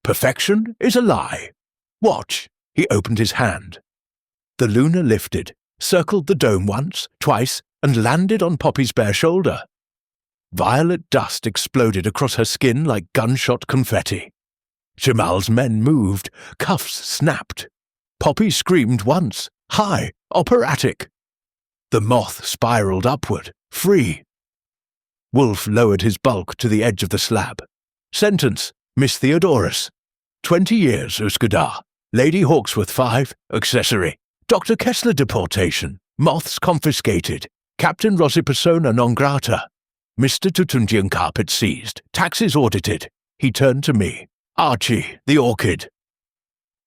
Perfection is a lie. Watch. He opened his hand. The Luna lifted, circled the dome once, twice, and landed on Poppy's bare shoulder. Violet dust exploded across her skin like gunshot confetti. Jamal's men moved, cuffs snapped. Poppy screamed once, high, operatic. The moth spiraled upward, free. Wolfe lowered his bulk to the edge of the slab. Sentence, Miss Theodorus. 20 years, Uskadar. Lady Hawksworth 5, accessory. Dr. Kessler deportation. Moths confiscated. Captain Rossi persona non grata. Mr. Tutungian carpet seized. Taxes audited. He turned to me. Archie, the orchid.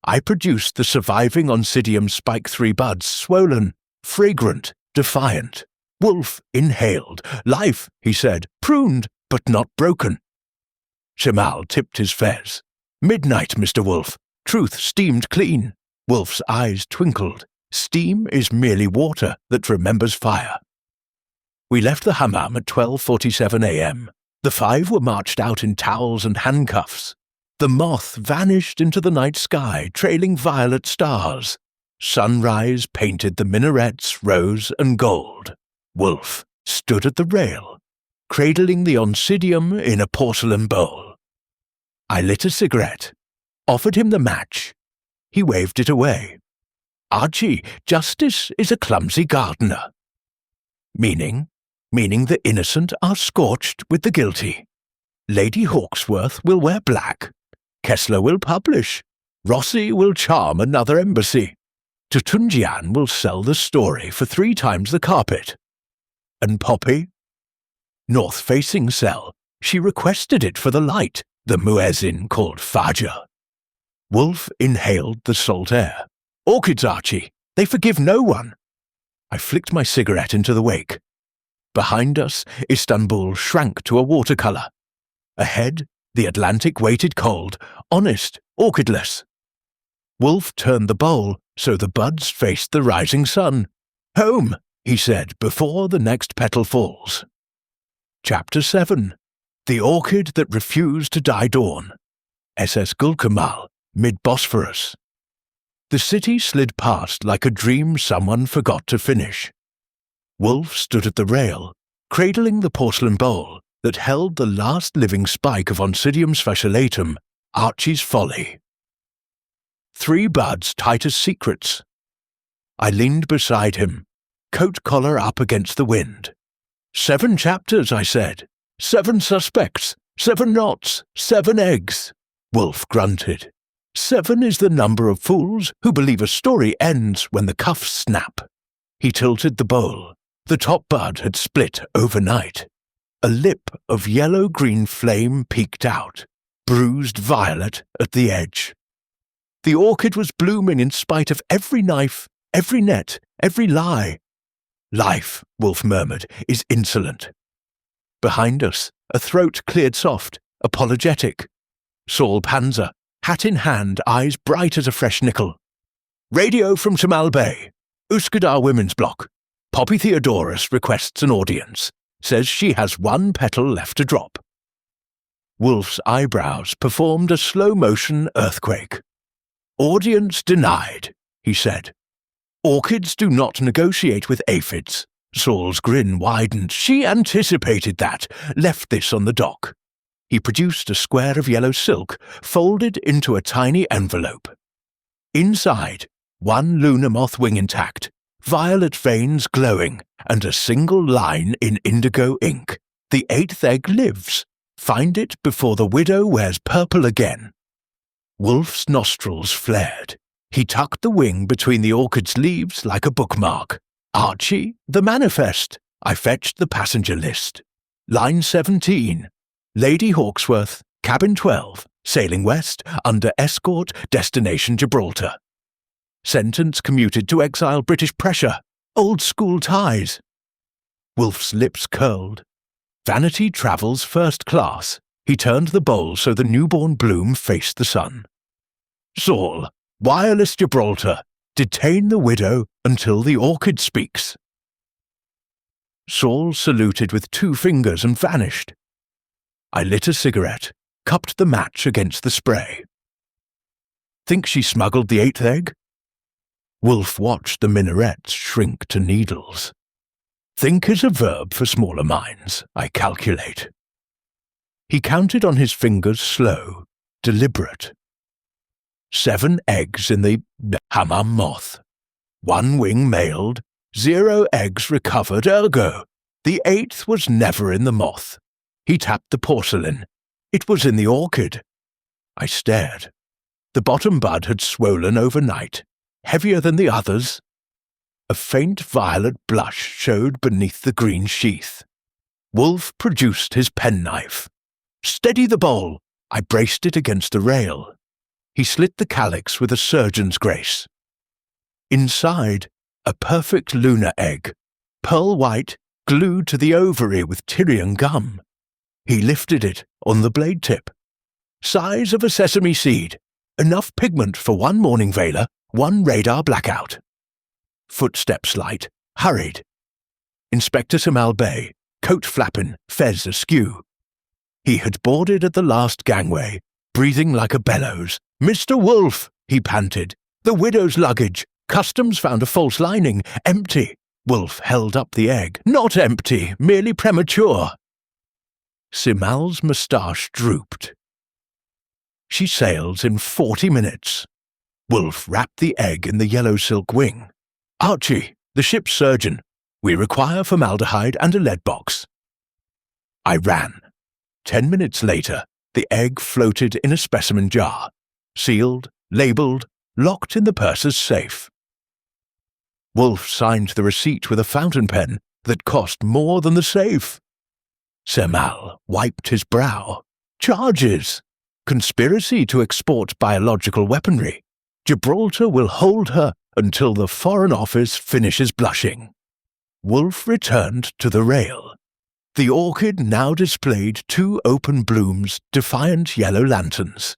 I produced the surviving Oncidium spike 3 buds, swollen, fragrant, defiant. Wolfe inhaled. Life, he said, pruned, but not broken. Jamal tipped his fez. Midnight, Mr. Wolfe. Truth steamed clean. Wolfe's eyes twinkled. Steam is merely water that remembers fire. We left the hammam at 12:47 a.m. The 5 were marched out in towels and handcuffs. The moth vanished into the night sky, trailing violet stars. Sunrise painted the minarets rose and gold. Wolfe stood at the rail, cradling the Oncidium in a porcelain bowl. I lit a cigarette, offered him the match. He waved it away. Archie, justice is a clumsy gardener. Meaning the innocent are scorched with the guilty. Lady Hawksworth will wear black. Kessler will publish. Rossi will charm another embassy. Tutungian will sell the story for 3 times the carpet. And Poppy? North-facing cell. She requested it for the light, the muezzin called Fajr. Wolfe inhaled the salt air. Orchids, Archie. They forgive no one. I flicked my cigarette into the wake. Behind us, Istanbul shrank to a watercolour. Ahead, the Atlantic waited cold, honest, orchidless. Wolfe turned the bowl so the buds faced the rising sun. Home, he said, before the next petal falls. Chapter 7. The Orchid That Refused to Die Dawn. SS Gulkamal, mid-Bosphorus. The city slid past like a dream someone forgot to finish. Wolfe stood at the rail, cradling the porcelain bowl that held the last living spike of Oncidium sfasciatum, Archie's folly. 3 buds tight as secrets. I leaned beside him, coat collar up against the wind. 7 chapters, I said. 7 suspects, 7 knots, 7 eggs. Wolfe grunted. 7 is the number of fools who believe a story ends when the cuffs snap. He tilted the bowl. The top bud had split overnight. A lip of yellow-green flame peeked out, bruised violet at the edge. The orchid was blooming in spite of every knife, every net, every lie. Life, Wolfe murmured, is insolent. Behind us, a throat cleared soft, apologetic. Saul Panzer, hat in hand, eyes bright as a fresh nickel. Radio from Jamal Bay. Uskadar Women's Block. Poppy Theodorus requests an audience. Says she has 1 petal left to drop. Wolfe's eyebrows performed a slow-motion earthquake. Audience denied, he said. Orchids do not negotiate with aphids. Saul's grin widened. She anticipated that, left this on the dock. He produced a square of yellow silk, folded into a tiny envelope. Inside, 1 lunar moth wing intact, violet veins glowing, and a single line in indigo ink. The 8th egg lives. Find it before the widow wears purple again. Wolfe's nostrils flared. He tucked the wing between the orchid's leaves like a bookmark. Archie, the manifest. I fetched the passenger list. Line 17. Lady Hawksworth, cabin 12, sailing west, under escort, destination Gibraltar. Sentence commuted to exile British pressure. Old school ties. Wolfe's lips curled. Vanity travels first class. He turned the bowl so the newborn bloom faced the sun. Saul, wireless Gibraltar. Detain the widow until the orchid speaks. Saul saluted with 2 fingers and vanished. I lit a cigarette, cupped the match against the spray. Think she smuggled the 8th egg? Wolfe watched the minarets shrink to needles. Think is a verb for smaller minds, I calculate. He counted on his fingers slow, deliberate. 7 eggs in the hammam moth. 1 wing mailed, 0 eggs recovered, ergo. The 8th was never in the moth. He tapped the porcelain. It was in the orchid. I stared. The bottom bud had swollen overnight, heavier than the others. A faint violet blush showed beneath the green sheath. Wolfe produced his penknife. Steady the bowl! I braced it against the rail. He slit the calyx with a surgeon's grace. Inside, a perfect lunar egg, pearl white, glued to the ovary with Tyrian gum. He lifted it on the blade tip. Size of a sesame seed, enough pigment for 1 morning veiler, 1 radar blackout. Footsteps light, hurried. Inspector Jamal Bay, coat flapping, fez askew. He had boarded at the last gangway, breathing like a bellows. Mr. Wolfe, he panted. The widow's luggage. Customs found a false lining, empty. Wolfe held up the egg. Not empty, merely premature. Simal's moustache drooped. She sails in 40 minutes. Wolfe wrapped the egg in the yellow silk wing. Archie, the ship's surgeon. We require formaldehyde and a lead box. I ran. 10 minutes later, the egg floated in a specimen jar, sealed, labelled, locked in the purser's safe. Wolfe signed the receipt with a fountain pen that cost more than the safe. Semal wiped his brow. Charges! Conspiracy to export biological weaponry. Gibraltar will hold her until the Foreign Office finishes blushing. Wolfe returned to the rail. The orchid now displayed 2 open blooms, defiant yellow lanterns.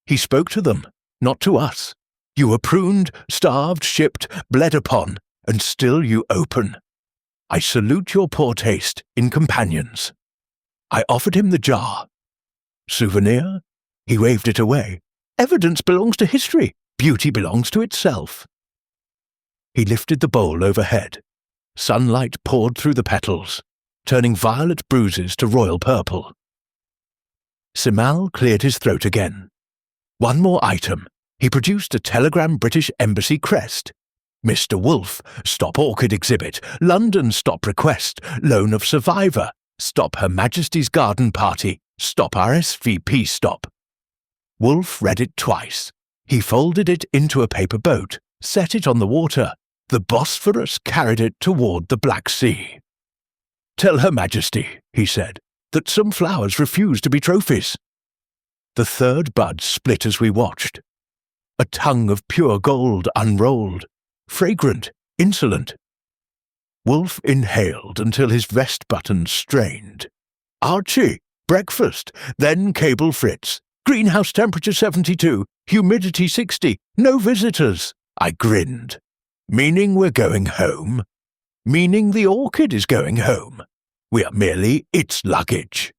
He spoke to them, not to us. You were pruned, starved, shipped, bled upon, and still you open. I salute your poor taste in companions. I offered him the jar. Souvenir? He waved it away. Evidence belongs to history. Beauty belongs to itself. He lifted the bowl overhead. Sunlight poured through the petals, turning violet bruises to royal purple. Simal cleared his throat again. 1 more item. He produced a telegram British Embassy crest. Mr. Wolfe, stop orchid exhibit. London stop request. Loan of survivor. Stop Her Majesty's garden party. Stop RSVP stop. Wolfe read it twice. He folded it into a paper boat, set it on the water. The Bosphorus carried it toward the Black Sea. "Tell Her Majesty," he said, "that some flowers refuse to be trophies." The third bud split as we watched. A tongue of pure gold unrolled, fragrant, insolent. Wolfe inhaled until his vest buttons strained. "Archie, breakfast, then cable Fritz. Greenhouse temperature 72, humidity 60, no visitors." I grinned. "Meaning we're going home? Meaning the orchid is going home? We are merely its luggage."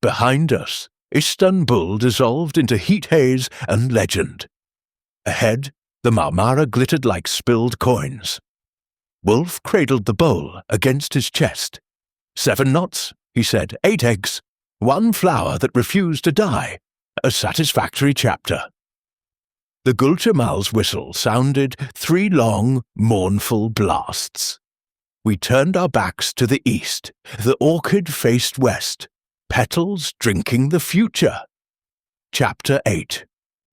Behind us, Istanbul dissolved into heat haze and legend. Ahead, the Marmara glittered like spilled coins. Wolfe cradled the bowl against his chest. "7 knots," he said, 8 eggs, 1 flower that refused to die. A satisfactory chapter. The Gulchamal's whistle sounded 3 long, mournful blasts. We turned our backs to the east. The orchid faced west, petals drinking the future. Chapter 8.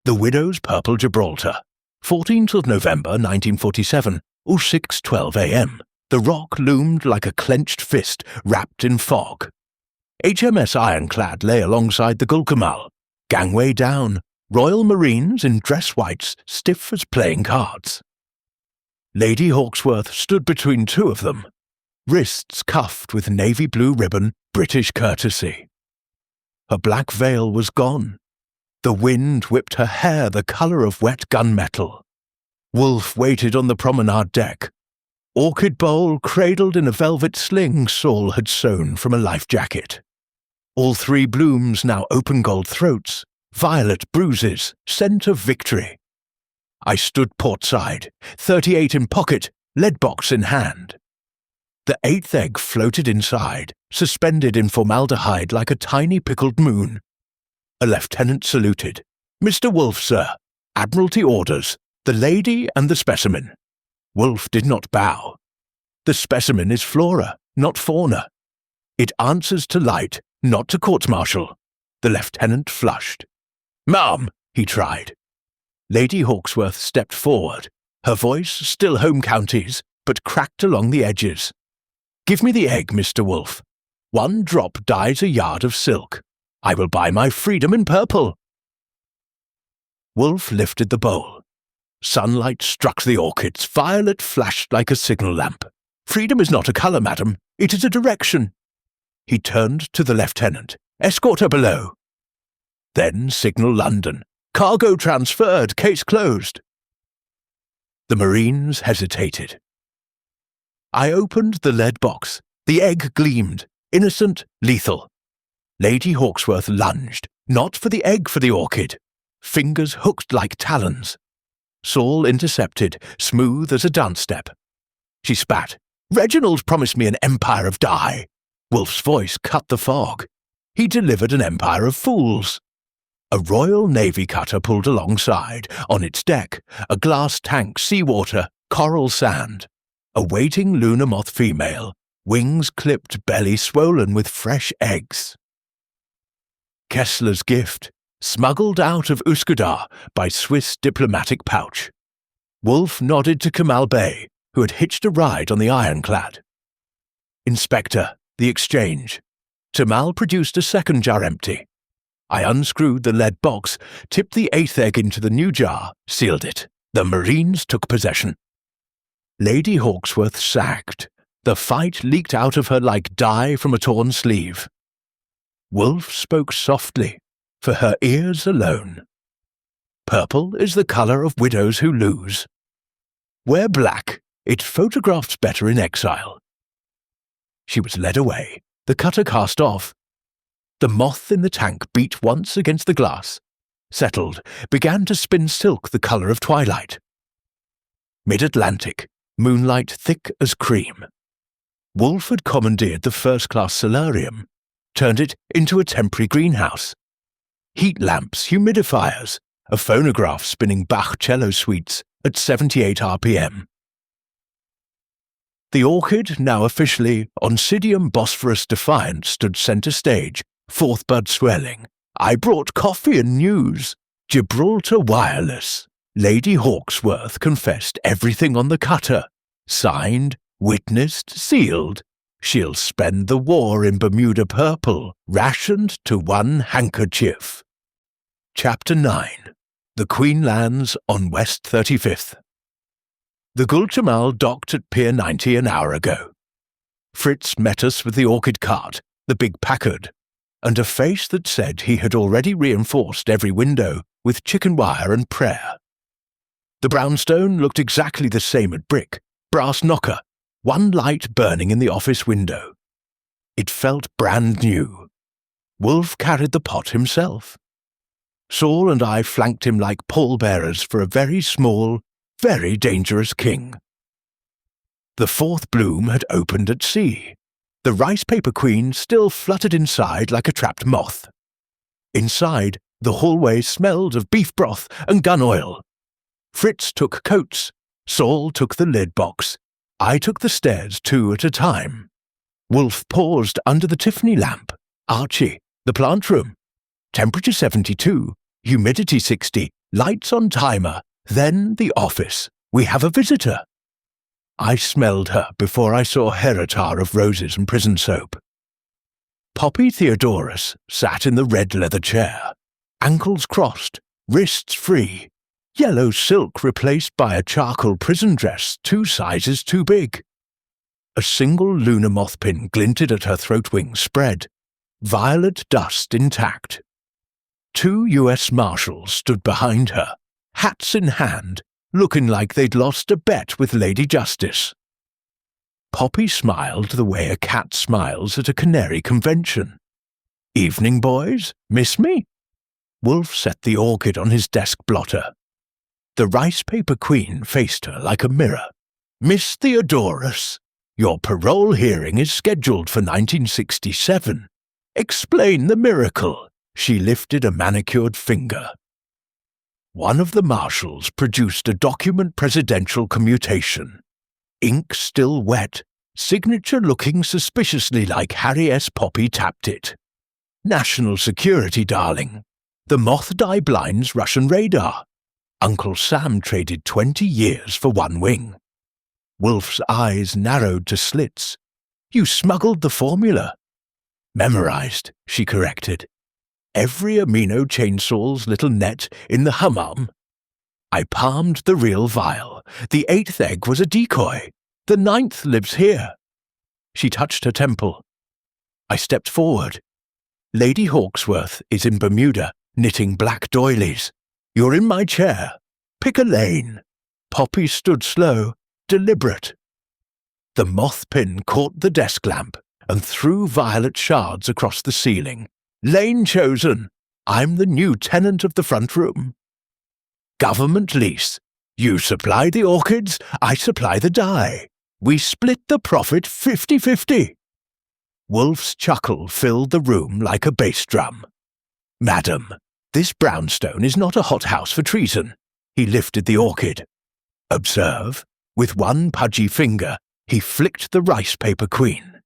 The Widow's Purple Gibraltar. 14th of November 1947, 06:12 a.m. The rock loomed like a clenched fist wrapped in fog. HMS Ironclad lay alongside the Gulchamal. Gangway down, Royal Marines in dress whites stiff as playing cards. Lady Hawksworth stood between 2 of them, wrists cuffed with navy blue ribbon, British courtesy. Her black veil was gone. The wind whipped her hair the colour of wet gunmetal. Wolfe waited on the promenade deck. Orchid bowl cradled in a velvet sling Saul had sewn from a life jacket. All 3 blooms now open gold throats, violet bruises, scent of victory. I stood portside, 38 in pocket, lead box in hand. The 8th egg floated inside, suspended in formaldehyde like a tiny pickled moon. A lieutenant saluted. "Mr. Wolfe, sir. Admiralty orders. The lady and the specimen." Wolfe did not bow. "The specimen is flora, not fauna. It answers to light, not to court-martial." The lieutenant flushed. "Ma'am," he tried. Lady Hawksworth stepped forward, her voice still home counties, but cracked along the edges. "Give me the egg, Mr. Wolfe. 1 drop dyes a yard of silk. I will buy my freedom in purple." Wolfe lifted the bowl. Sunlight struck the orchids. Violet flashed like a signal lamp. "Freedom is not a colour, madam. It is a direction." He turned to the lieutenant. "Escort her below." Then signal London. "Cargo transferred. Case closed." The Marines hesitated. I opened the lead box. The egg gleamed. Innocent, lethal. Lady Hawksworth lunged. Not for the egg, for the orchid. Fingers hooked like talons. Saul intercepted, smooth as a dance step. She spat. "Reginald promised me an empire of dye." Wolfe's voice cut the fog. He delivered an empire of fools. A Royal Navy cutter pulled alongside. On its deck, a glass tank, seawater, coral sand. A waiting lunar moth female, wings clipped, belly swollen with fresh eggs. Kessler's gift, smuggled out of Üsküdar by Swiss diplomatic pouch. Wolfe nodded to Kemal Bey, who had hitched a ride on the Ironclad. "Inspector, the exchange." Kemal produced a second jar empty. I unscrewed the lead box, tipped the 8th egg into the new jar, sealed it. The Marines took possession. Lady Hawksworth sagged. The fight leaked out of her like dye from a torn sleeve. Wolfe spoke softly, for her ears alone. "Purple is the colour of widows who lose. Wear black. It photographs better in exile." She was led away. The cutter cast off. The moth in the tank beat once against the glass, settled, began to spin silk the colour of twilight. Mid-Atlantic, moonlight thick as cream. Wolfe had commandeered the first-class solarium, turned it into a temporary greenhouse. Heat lamps, humidifiers, a phonograph spinning Bach cello suites at 78 RPM. The orchid, now officially Oncidium Bosphorus Defiant, stood centre stage, 4th bud swelling. "I brought coffee and news." Gibraltar Wireless. Lady Hawksworth confessed everything on the cutter. Signed, witnessed, sealed. She'll spend the war in Bermuda purple, rationed to one handkerchief. Chapter 9. The Queen lands on West 35th. The Gulchamal docked at Pier 90 an hour ago. Fritz met us with the orchid cart, the big Packard, and a face that said he had already reinforced every window with chicken wire and prayer. The brownstone looked exactly the same at brick, brass knocker, one light burning in the office window. It felt brand new. Wolfe carried the pot himself. Saul and I flanked him like pallbearers for a very small, very dangerous king. The fourth bloom had opened at sea. The rice paper queen still fluttered inside like a trapped moth. Inside, the hallway smelled of beef broth and gun oil. Fritz took coats. Saul took the lid box. I took the stairs 2 at a time. Wolfe paused under the Tiffany lamp. Archie, the plant room. Temperature 72, humidity 60, lights on timer, then the office. We have a visitor. I smelled her before I saw her attar of roses and prison soap. Poppy Theodorus sat in the red leather chair, ankles crossed, wrists free, yellow silk replaced by a charcoal prison dress 2 sizes too big. A single lunar moth pin glinted at her throat wing spread, violet dust intact. 2 U.S. Marshals stood behind her, hats in hand, looking like they'd lost a bet with Lady Justice. Poppy smiled the way a cat smiles at a canary convention. "Evening, boys. Miss me?" Wolfe set the orchid on his desk blotter. The rice paper queen faced her like a mirror. "Miss Theodorus, your parole hearing is scheduled for 1967. Explain the miracle." She lifted a manicured finger. One of the marshals produced a document presidential commutation. Ink still wet, signature looking suspiciously like Harry S. Poppy tapped it. "National security, darling. The moth dye blinds Russian radar. Uncle Sam traded 20 years for 1 wing." Wolfe's eyes narrowed to slits. "You smuggled the formula." "Memorized," she corrected. "Every amino chainsaw's little net in the hammam." I palmed the real vial. The 8th egg was a decoy. The 9th lives here. She touched her temple. I stepped forward. "Lady Hawksworth is in Bermuda, knitting black doilies. You're in my chair. Pick a lane." Poppy stood slow, deliberate. The moth pin caught the desk lamp and threw violet shards across the ceiling. "Lane chosen. I'm the new tenant of the front room." "Government lease. You supply the orchids, I supply the dye. We split the profit 50-50. Wolfe's chuckle filled the room like a bass drum. "Madam, this brownstone is not a hothouse for treason." He lifted the orchid. "Observe." With one pudgy finger, he flicked the rice paper queen.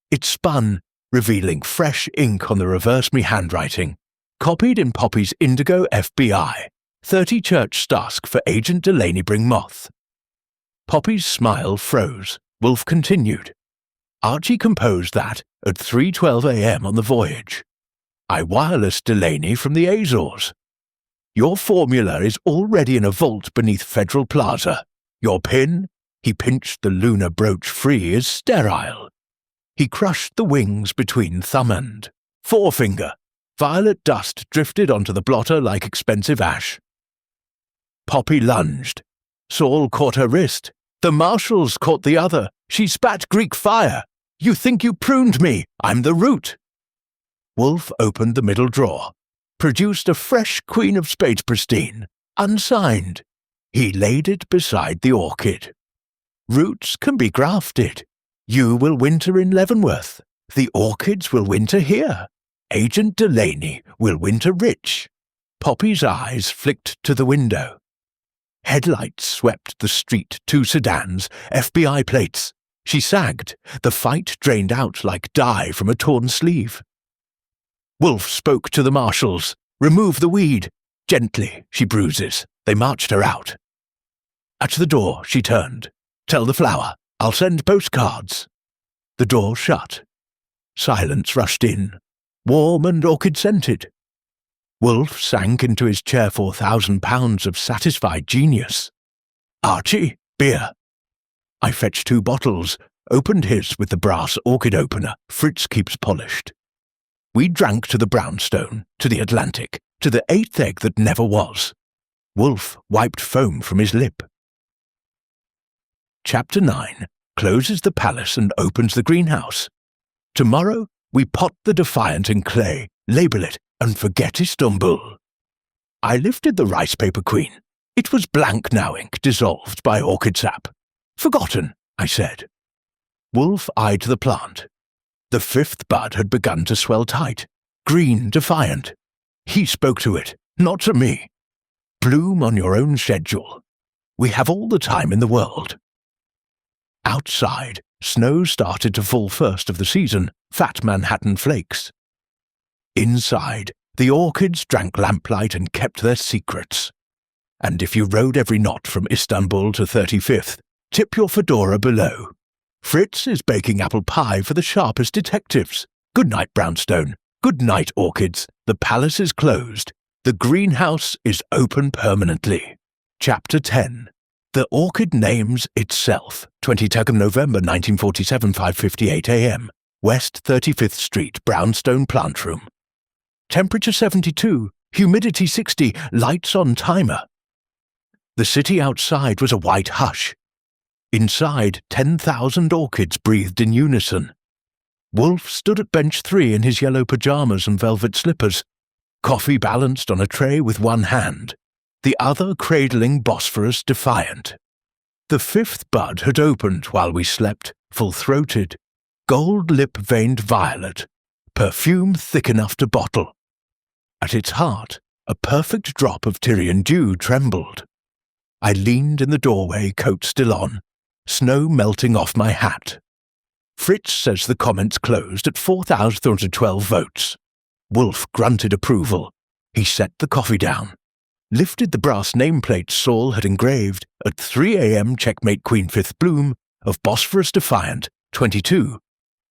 It spun, revealing fresh ink on the reverse-me handwriting, copied in Poppy's indigo FBI, 30 church stask for Agent Delaney bring moth. Poppy's smile froze. Wolfe continued. Archie composed that at 3:12 a.m. on the voyage. I wirelessed Delaney from the Azores. Your formula is already in a vault beneath Federal Plaza. Your pin, he pinched the lunar brooch free, is sterile. He crushed the wings between thumb and forefinger. Violet dust drifted onto the blotter like expensive ash. Poppy lunged. Saul caught her wrist. The marshals caught the other. She spat Greek fire. "You think you pruned me? I'm the root." Wolfe opened the middle drawer, produced a fresh Queen of Spades pristine, unsigned. He laid it beside the orchid. "Roots can be grafted. You will winter in Leavenworth. The orchids will winter here. Agent Delaney will winter rich." Poppy's eyes flicked to the window. Headlights swept the street, 2 sedans, FBI plates. She sagged. The fight drained out like dye from a torn sleeve. Wolfe spoke to the marshals. "Remove the weed. Gently, she bruises. They marched her out. At the door, she turned. Tell the flower, I'll send postcards. The door shut. Silence rushed in, warm and orchid-scented. Wolfe sank into his chair for £1,000 of satisfied genius. Archie, beer. I fetched 2 bottles, opened his with the brass orchid opener Fritz keeps polished. We drank to the brownstone, to the Atlantic, to the 8th egg that never was. Wolfe wiped foam from his lip. Chapter 9 closes the palace and opens the greenhouse. Tomorrow we pot the Defiant in clay, label it, and forget Istanbul. I lifted the rice paper queen. It was blank now ink dissolved by orchid sap. Forgotten, I said. Wolfe eyed the plant. The 5th bud had begun to swell tight, green, defiant. He spoke to it, not to me. Bloom on your own schedule. We have all the time in the world. Outside, snow started to fall first of the season, fat Manhattan flakes. Inside, the orchids drank lamplight and kept their secrets. And if you rode every knot from Istanbul to 35th, tip your fedora below. Fritz is baking apple pie for the sharpest detectives. Good night, brownstone. Good night, orchids. The palace is closed. The greenhouse is open permanently. Chapter 10. The Orchid Names Itself. 22nd November 1947, 5:58 a.m. West 35th Street, Brownstone Plant Room. Temperature 72, humidity 60, lights on timer. The city outside was a white hush. Inside, 10,000 orchids breathed in unison. Wolfe stood at bench 3 in his yellow pyjamas and velvet slippers, coffee balanced on a tray with one hand, the other cradling Bosphorus Defiant. The 5th bud had opened while we slept, full-throated, gold lip-veined violet, perfume thick enough to bottle. At its heart, a perfect drop of Tyrian dew trembled. I leaned in the doorway, coat still on, snow melting off my hat. Fritz says the comments closed at 4,312 votes. Wolfe grunted approval. He set the coffee down, lifted the brass nameplate Saul had engraved at 3 a.m. checkmate Queen 5th bloom of Bosphorus Defiant, 22,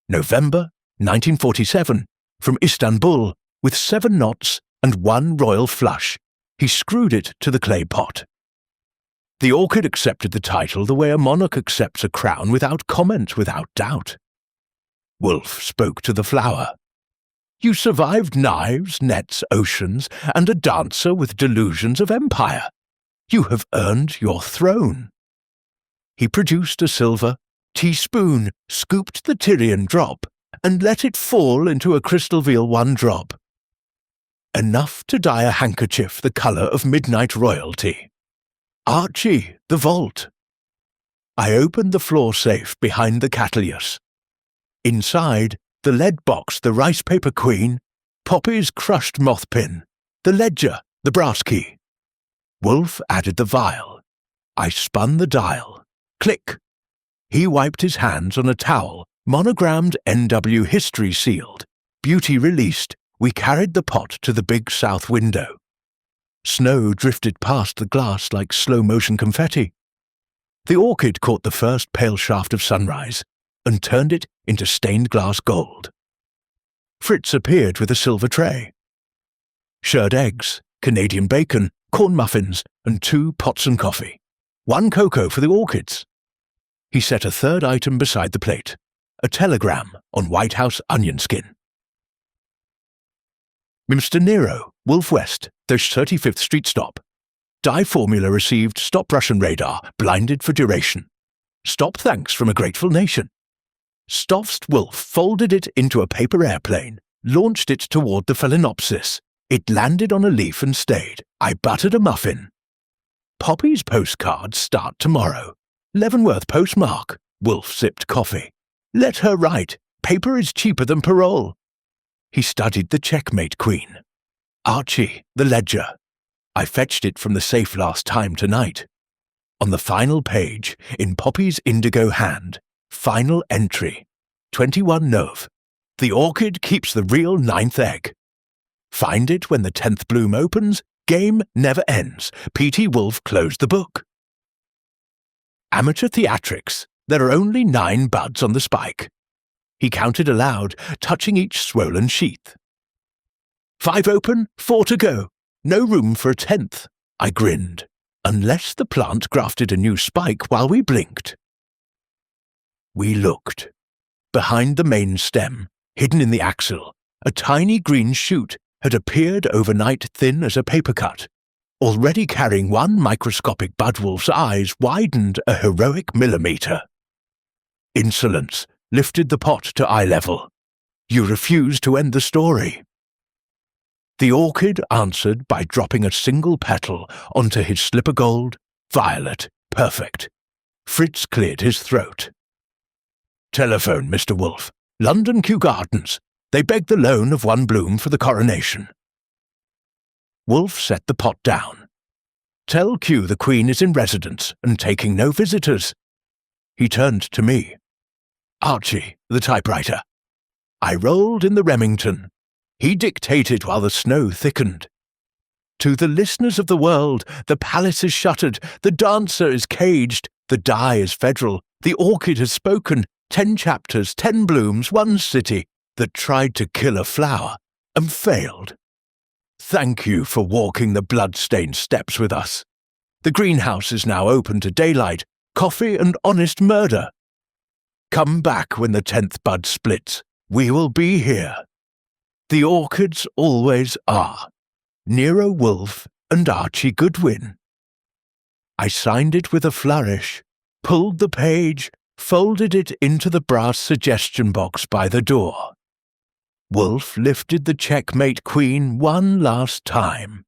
November 1947, from Istanbul, with 7 knots and 1 royal flush. He screwed it to the clay pot. The orchid accepted the title the way a monarch accepts a crown, without comment, without doubt. Wolfe spoke to the flower. You survived knives, nets, oceans, and a dancer with delusions of empire. You have earned your throne. He produced a silver teaspoon, scooped the Tyrian drop, and let it fall into a crystal veal 1 drop. Enough to dye a handkerchief the colour of midnight royalty. Archie, the vault. I opened the floor safe behind the cattleyas. Inside, the lead box, the rice paper queen, Poppy's crushed moth pin, the ledger, the brass key. Wolfe added the vial. I spun the dial. Click. He wiped his hands on a towel, monogrammed NW History sealed. Beauty released. We carried the pot to the big south window. Snow drifted past the glass like slow-motion confetti. The orchid caught the first pale shaft of sunrise and turned it into stained glass gold. Fritz appeared with a silver tray. Shirred eggs, Canadian bacon, corn muffins, and 2 pots and coffee. 1 cocoa for the orchids. He set a 3rd item beside the plate, a telegram on White House onion skin. Mr. Nero, Wolfe West, the 35th Street stop. Dye formula received, stop Russian radar, blinded for duration. Stop thanks from a grateful nation. Stoffst Wolfe folded it into a paper airplane, launched it toward the Phalaenopsis. It landed on a leaf and stayed. I buttered a muffin. Poppy's postcards start tomorrow. Leavenworth postmark. Wolfe sipped coffee. Let her write. Paper is cheaper than parole. He studied the checkmate queen. Archie, the ledger. I fetched it from the safe last time tonight. On the final page, in Poppy's indigo hand, final entry, 21 Nov. The orchid keeps the real 9th egg. Find it when the 10th bloom opens, Game never ends. P.T. Wolfe closed the book. Amateur theatrics. There are only 9 buds on the spike. He counted aloud, touching each swollen sheath. 5 open, 4 to go. No room for a 10th, I grinned, unless the plant grafted a new spike while we blinked. We looked. Behind the main stem, hidden in the axil, a tiny green shoot had appeared overnight thin as a paper cut. Already carrying one microscopic budwolf's eyes widened a heroic millimetre. Insolence lifted the pot to eye level. You refuse to end the story. The orchid answered by dropping a single petal onto his slipper gold. Violet. Perfect. Fritz cleared his throat. Telephone, Mr. Wolfe. London Kew Gardens. They beg the loan of 1 bloom for the coronation. Wolfe set the pot down. Tell Kew the Queen is in residence and taking no visitors. He turned to me. Archie, the typewriter. I rolled in the Remington. He dictated while the snow thickened. To the listeners of the world, the palace is shuttered, the dancer is caged, the die is federal, the orchid has spoken, 10 chapters, 10 blooms, 1 city that tried to kill a flower and failed. Thank you for walking the blood-stained steps with us. The greenhouse is now open to daylight, coffee and honest murder. Come back when the 10th bud splits. We will be here. The orchids always are. Nero Wolfe and Archie Goodwin. I signed it with a flourish, pulled the page, folded it into the brass suggestion box by the door. Wolfe lifted the checkmate queen one last time.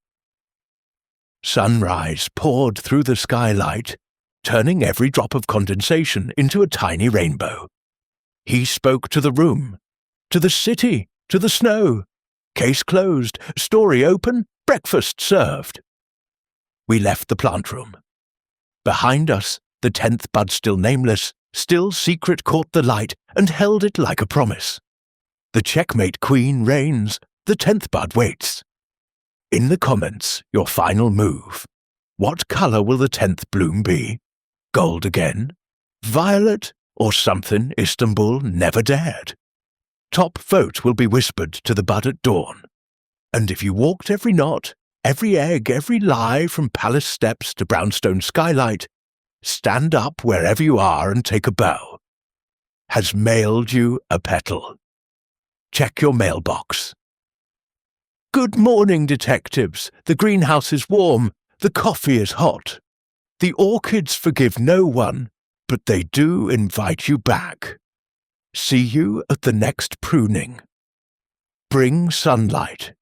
Sunrise poured through the skylight, turning every drop of condensation into a tiny rainbow. He spoke to the room, to the city, to the snow. Case closed, story open, breakfast served. We left the plant room. Behind us, the 10th bud still nameless, still secret caught the light and held it like a promise. The checkmate queen reigns, the 10th bud waits. In the comments, your final move. What colour will the 10th bloom be? Gold again? Violet? Or something Istanbul never dared? Top vote will be whispered to the bud at dawn. And if you walked every knot, every egg, every lie from palace steps to brownstone skylight, stand up wherever you are and take a bow. Has mailed you a petal. Check your mailbox. Good morning, detectives. The greenhouse is warm. The coffee is hot. The orchids forgive no one, but they do invite you back. See you at the next pruning. Bring sunlight